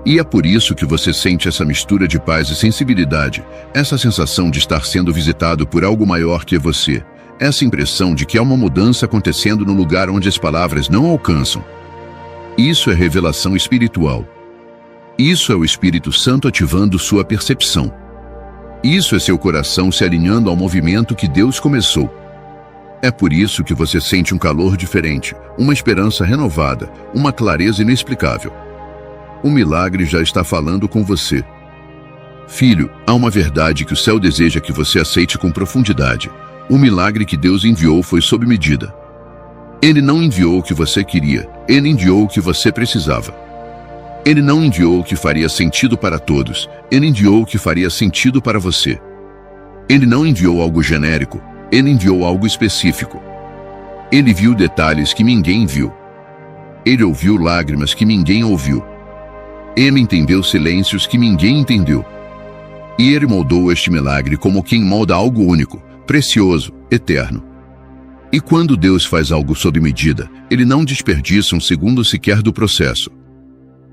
E é por isso que você sente essa mistura de paz e sensibilidade, essa sensação de estar sendo visitado por algo maior que você, essa impressão de que há uma mudança acontecendo no lugar onde as palavras não alcançam. Isso é revelação espiritual. Isso é o Espírito Santo ativando sua percepção. Isso é seu coração se alinhando ao movimento que Deus começou. É por isso que você sente um calor diferente, uma esperança renovada, uma clareza inexplicável. O milagre já está falando com você. Filho, há uma verdade que o céu deseja que você aceite com profundidade. O milagre que Deus enviou foi sob medida. Ele não enviou o que você queria, Ele enviou o que você precisava. Ele não enviou o que faria sentido para todos, Ele enviou o que faria sentido para você. Ele não enviou algo genérico, Ele enviou algo específico. Ele viu detalhes que ninguém viu. Ele ouviu lágrimas que ninguém ouviu. Ele entendeu silêncios que ninguém entendeu. E Ele moldou este milagre como quem molda algo único, precioso, eterno. E quando Deus faz algo sob medida, Ele não desperdiça um segundo sequer do processo.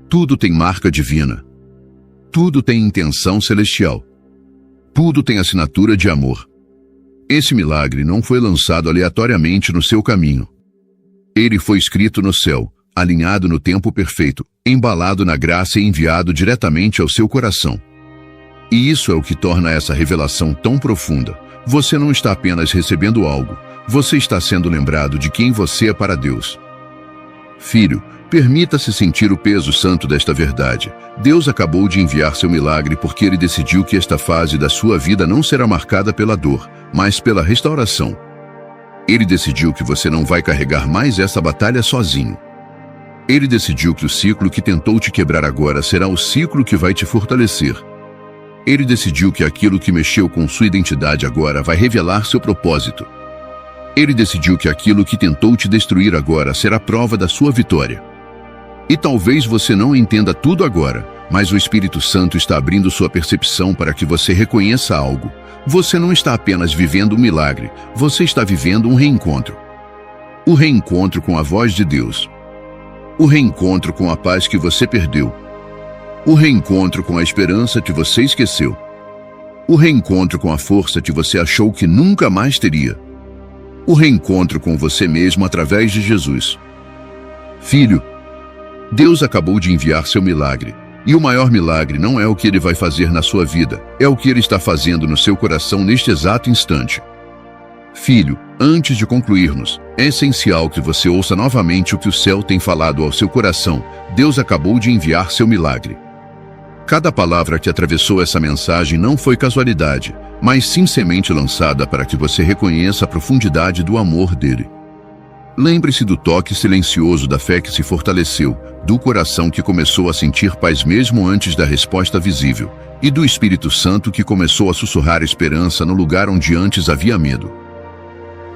Tudo tem marca divina. Tudo tem intenção celestial. Tudo tem assinatura de amor. Esse milagre não foi lançado aleatoriamente no seu caminho. Ele foi escrito no céu, alinhado no tempo perfeito, embalado na graça e enviado diretamente ao seu coração. E isso é o que torna essa revelação tão profunda. Você não está apenas recebendo algo, você está sendo lembrado de quem você é para Deus. Filho, Permita-se sentir o peso santo desta verdade. Deus acabou de enviar seu milagre porque Ele decidiu que esta fase da sua vida não será marcada pela dor, mas pela restauração. Ele decidiu que você não vai carregar mais essa batalha sozinho. Ele decidiu que o ciclo que tentou te quebrar agora será o ciclo que vai te fortalecer. Ele decidiu que aquilo que mexeu com sua identidade agora vai revelar seu propósito. Ele decidiu que aquilo que tentou te destruir agora será prova da sua vitória. E talvez você não entenda tudo agora, mas o Espírito Santo está abrindo sua percepção para que você reconheça algo. Você não está apenas vivendo um milagre, você está vivendo um reencontro. O reencontro com a voz de Deus. O reencontro com a paz que você perdeu. O reencontro com a esperança que você esqueceu. O reencontro com a força que você achou que nunca mais teria. O reencontro com você mesmo através de Jesus. Filho, Deus acabou de enviar seu milagre. E o maior milagre não é o que Ele vai fazer na sua vida, é o que Ele está fazendo no seu coração neste exato instante. Filho, antes de concluirmos, é essencial que você ouça novamente o que o céu tem falado ao seu coração. Deus acabou de enviar seu milagre. Cada palavra que atravessou essa mensagem não foi casualidade, mas sim semente lançada para que você reconheça a profundidade do amor dele. Lembre-se do toque silencioso da fé que se fortaleceu, do coração que começou a sentir paz mesmo antes da resposta visível, e do Espírito Santo que começou a sussurrar esperança no lugar onde antes havia medo.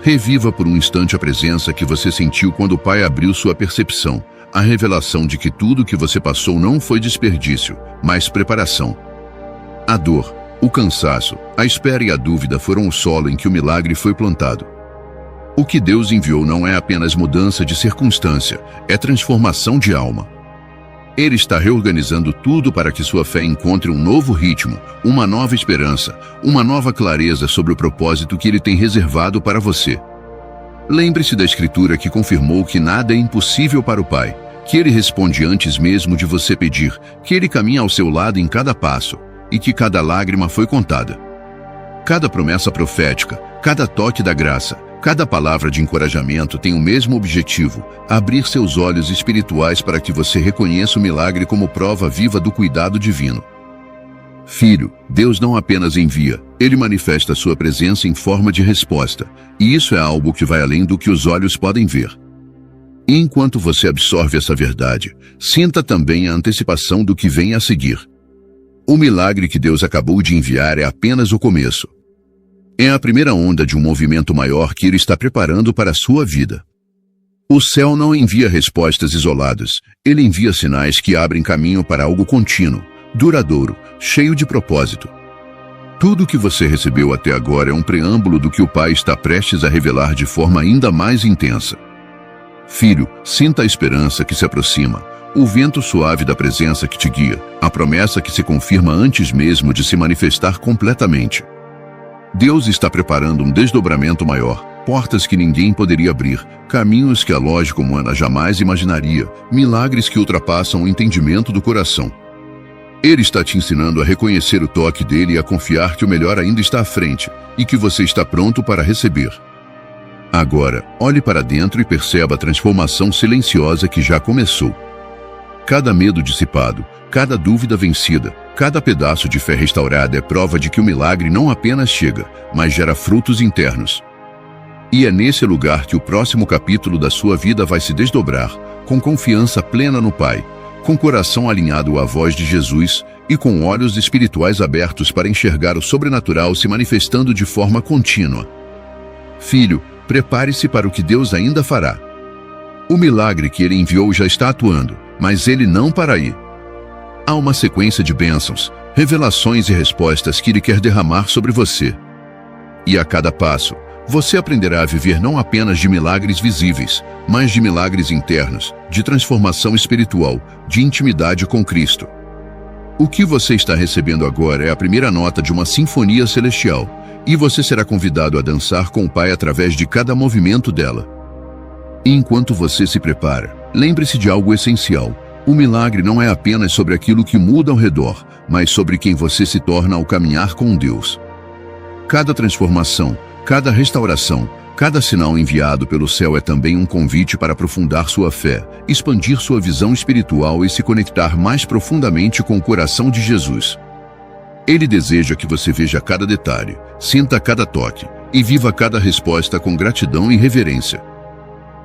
Reviva por um instante a presença que você sentiu quando o Pai abriu sua percepção, a revelação de que tudo que você passou não foi desperdício, mas preparação. A dor, o cansaço, a espera e a dúvida foram o solo em que o milagre foi plantado. O que Deus enviou não é apenas mudança de circunstância, é transformação de alma. Ele está reorganizando tudo para que sua fé encontre um novo ritmo, uma nova esperança, uma nova clareza sobre o propósito que Ele tem reservado para você. Lembre-se da Escritura que confirmou que nada é impossível para o Pai, que Ele responde antes mesmo de você pedir, que Ele caminha ao seu lado em cada passo, e que cada lágrima foi contada. Cada promessa profética, cada toque da graça, cada palavra de encorajamento tem o mesmo objetivo, abrir seus olhos espirituais para que você reconheça o milagre como prova viva do cuidado divino. Filho, Deus não apenas envia, Ele manifesta sua presença em forma de resposta, e isso é algo que vai além do que os olhos podem ver. E enquanto você absorve essa verdade, sinta também a antecipação do que vem a seguir. O milagre que Deus acabou de enviar é apenas o começo. É a primeira onda de um movimento maior que Ele está preparando para a sua vida. O céu não envia respostas isoladas, Ele envia sinais que abrem caminho para algo contínuo, duradouro, cheio de propósito. Tudo o que você recebeu até agora é um preâmbulo do que o Pai está prestes a revelar de forma ainda mais intensa. Filho, sinta a esperança que se aproxima, o vento suave da presença que te guia, a promessa que se confirma antes mesmo de se manifestar completamente. Deus está preparando um desdobramento maior, portas que ninguém poderia abrir, caminhos que a lógica humana jamais imaginaria, milagres que ultrapassam o entendimento do coração. Ele está te ensinando a reconhecer o toque dele e a confiar que o melhor ainda está à frente e que você está pronto para receber. Agora, olhe para dentro e perceba a transformação silenciosa que já começou. Cada medo dissipado, cada dúvida vencida, cada pedaço de fé restaurada é prova de que o milagre não apenas chega, mas gera frutos internos. E é nesse lugar que o próximo capítulo da sua vida vai se desdobrar, com confiança plena no Pai, com coração alinhado à voz de Jesus e com olhos espirituais abertos para enxergar o sobrenatural se manifestando de forma contínua. Filho, prepare-se para o que Deus ainda fará. O milagre que Ele enviou já está atuando, mas Ele não para aí. Há uma sequência de bênçãos, revelações e respostas que Ele quer derramar sobre você. E a cada passo, você aprenderá a viver não apenas de milagres visíveis, mas de milagres internos, de transformação espiritual, de intimidade com Cristo. O que você está recebendo agora é a primeira nota de uma sinfonia celestial, e você será convidado a dançar com o Pai através de cada movimento dela. E enquanto você se prepara, lembre-se de algo essencial. O milagre não é apenas sobre aquilo que muda ao redor, mas sobre quem você se torna ao caminhar com Deus. Cada transformação, cada restauração, Cada sinal enviado pelo céu é também um convite para aprofundar sua fé, expandir sua visão espiritual e se conectar mais profundamente com o coração de Jesus. Ele deseja que você veja cada detalhe, sinta cada toque e viva cada resposta com gratidão e reverência.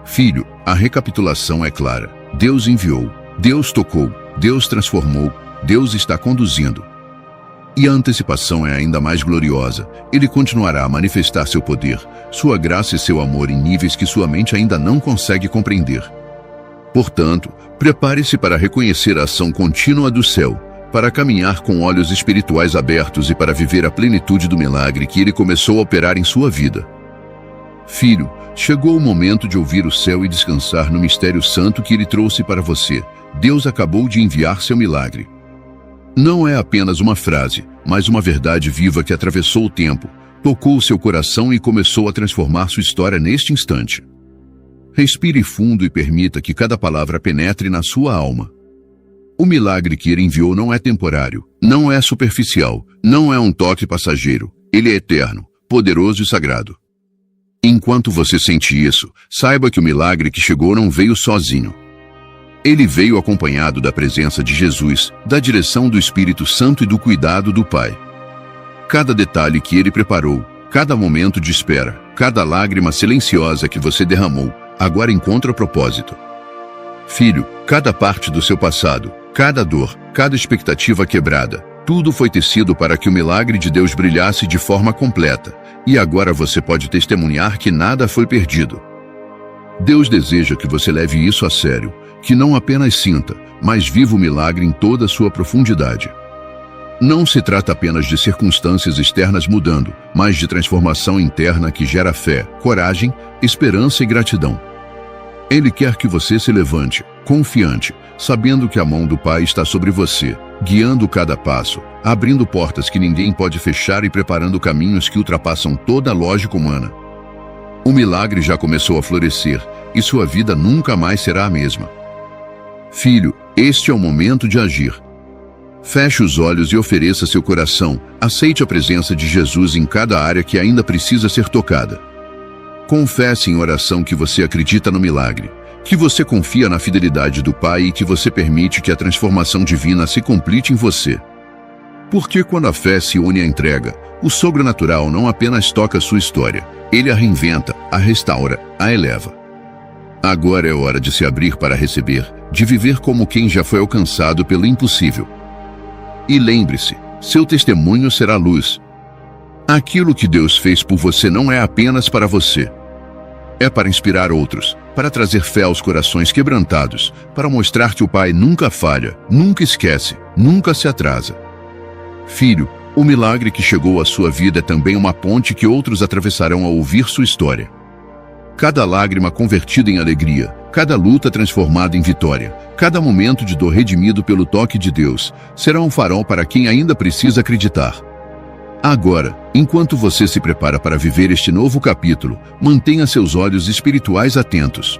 Filho, a recapitulação é clara. Deus enviou, Deus tocou, Deus transformou, Deus está conduzindo. E a antecipação é ainda mais gloriosa. Ele continuará a manifestar seu poder, sua graça e seu amor em níveis que sua mente ainda não consegue compreender. Portanto, prepare-se para reconhecer a ação contínua do céu, para caminhar com olhos espirituais abertos e para viver a plenitude do milagre que ele começou a operar em sua vida. Filho, chegou o momento de ouvir o céu e descansar no mistério santo que ele trouxe para você. Deus acabou de enviar seu milagre. Não é apenas uma frase, mas uma verdade viva que atravessou o tempo, tocou o seu coração e começou a transformar sua história neste instante. Respire fundo e permita que cada palavra penetre na sua alma. O milagre que ele enviou não é temporário, não é superficial, não é um toque passageiro. Ele é eterno, poderoso e sagrado. Enquanto você sente isso, saiba que o milagre que chegou não veio sozinho. Ele veio acompanhado da presença de Jesus, da direção do Espírito Santo e do cuidado do Pai. Cada detalhe que ele preparou, cada momento de espera, cada lágrima silenciosa que você derramou, agora encontra propósito. Filho, cada parte do seu passado, cada dor, cada expectativa quebrada, tudo foi tecido para que o milagre de Deus brilhasse de forma completa, e agora você pode testemunhar que nada foi perdido. Deus deseja que você leve isso a sério, que não apenas sinta, mas viva o milagre em toda a sua profundidade. Não se trata apenas de circunstâncias externas mudando, mas de transformação interna que gera fé, coragem, esperança e gratidão. Ele quer que você se levante, confiante, sabendo que a mão do Pai está sobre você, guiando cada passo, abrindo portas que ninguém pode fechar e preparando caminhos que ultrapassam toda a lógica humana. O milagre já começou a florescer e sua vida nunca mais será a mesma. Filho, este é o momento de agir. Feche os olhos e ofereça seu coração, aceite a presença de Jesus em cada área que ainda precisa ser tocada. Confesse em oração que você acredita no milagre, que você confia na fidelidade do Pai e que você permite que a transformação divina se complete em você. Porque quando a fé se une à entrega, o sobrenatural não apenas toca sua história, ele a reinventa, a restaura, a eleva. Agora é hora de se abrir para receber, de viver como quem já foi alcançado pelo impossível. E lembre-se, seu testemunho será luz. Aquilo que Deus fez por você não é apenas para você. É para inspirar outros, para trazer fé aos corações quebrantados, para mostrar que o Pai nunca falha, nunca esquece, nunca se atrasa. Filho, o milagre que chegou à sua vida é também uma ponte que outros atravessarão ao ouvir sua história. Cada lágrima convertida em alegria, cada luta transformada em vitória, cada momento de dor redimido pelo toque de Deus, será um farol para quem ainda precisa acreditar. Agora, enquanto você se prepara para viver este novo capítulo, mantenha seus olhos espirituais atentos.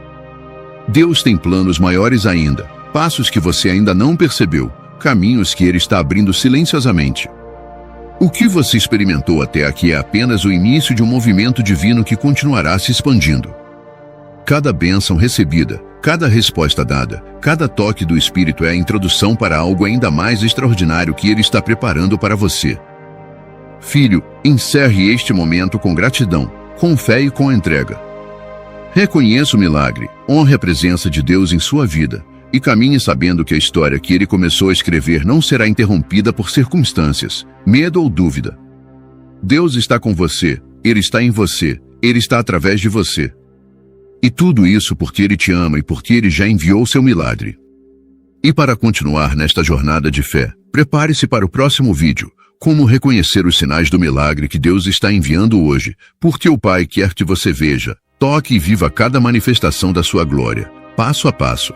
Deus tem planos maiores ainda, passos que você ainda não percebeu, caminhos que Ele está abrindo silenciosamente. O que você experimentou até aqui é apenas o início de um movimento divino que continuará se expandindo. Cada bênção recebida, cada resposta dada, cada toque do Espírito é a introdução para algo ainda mais extraordinário que Ele está preparando para você. Filho, encerre este momento com gratidão, com fé e com entrega. Reconheça o milagre, honre a presença de Deus em sua vida e caminhe sabendo que a história que Ele começou a escrever não será interrompida por circunstâncias, medo ou dúvida. Deus está com você, Ele está em você, Ele está através de você. E tudo isso porque Ele te ama e porque Ele já enviou seu milagre. E para continuar nesta jornada de fé, prepare-se para o próximo vídeo, como reconhecer os sinais do milagre que Deus está enviando hoje, porque o Pai quer que você veja, toque e viva cada manifestação da sua glória, passo a passo.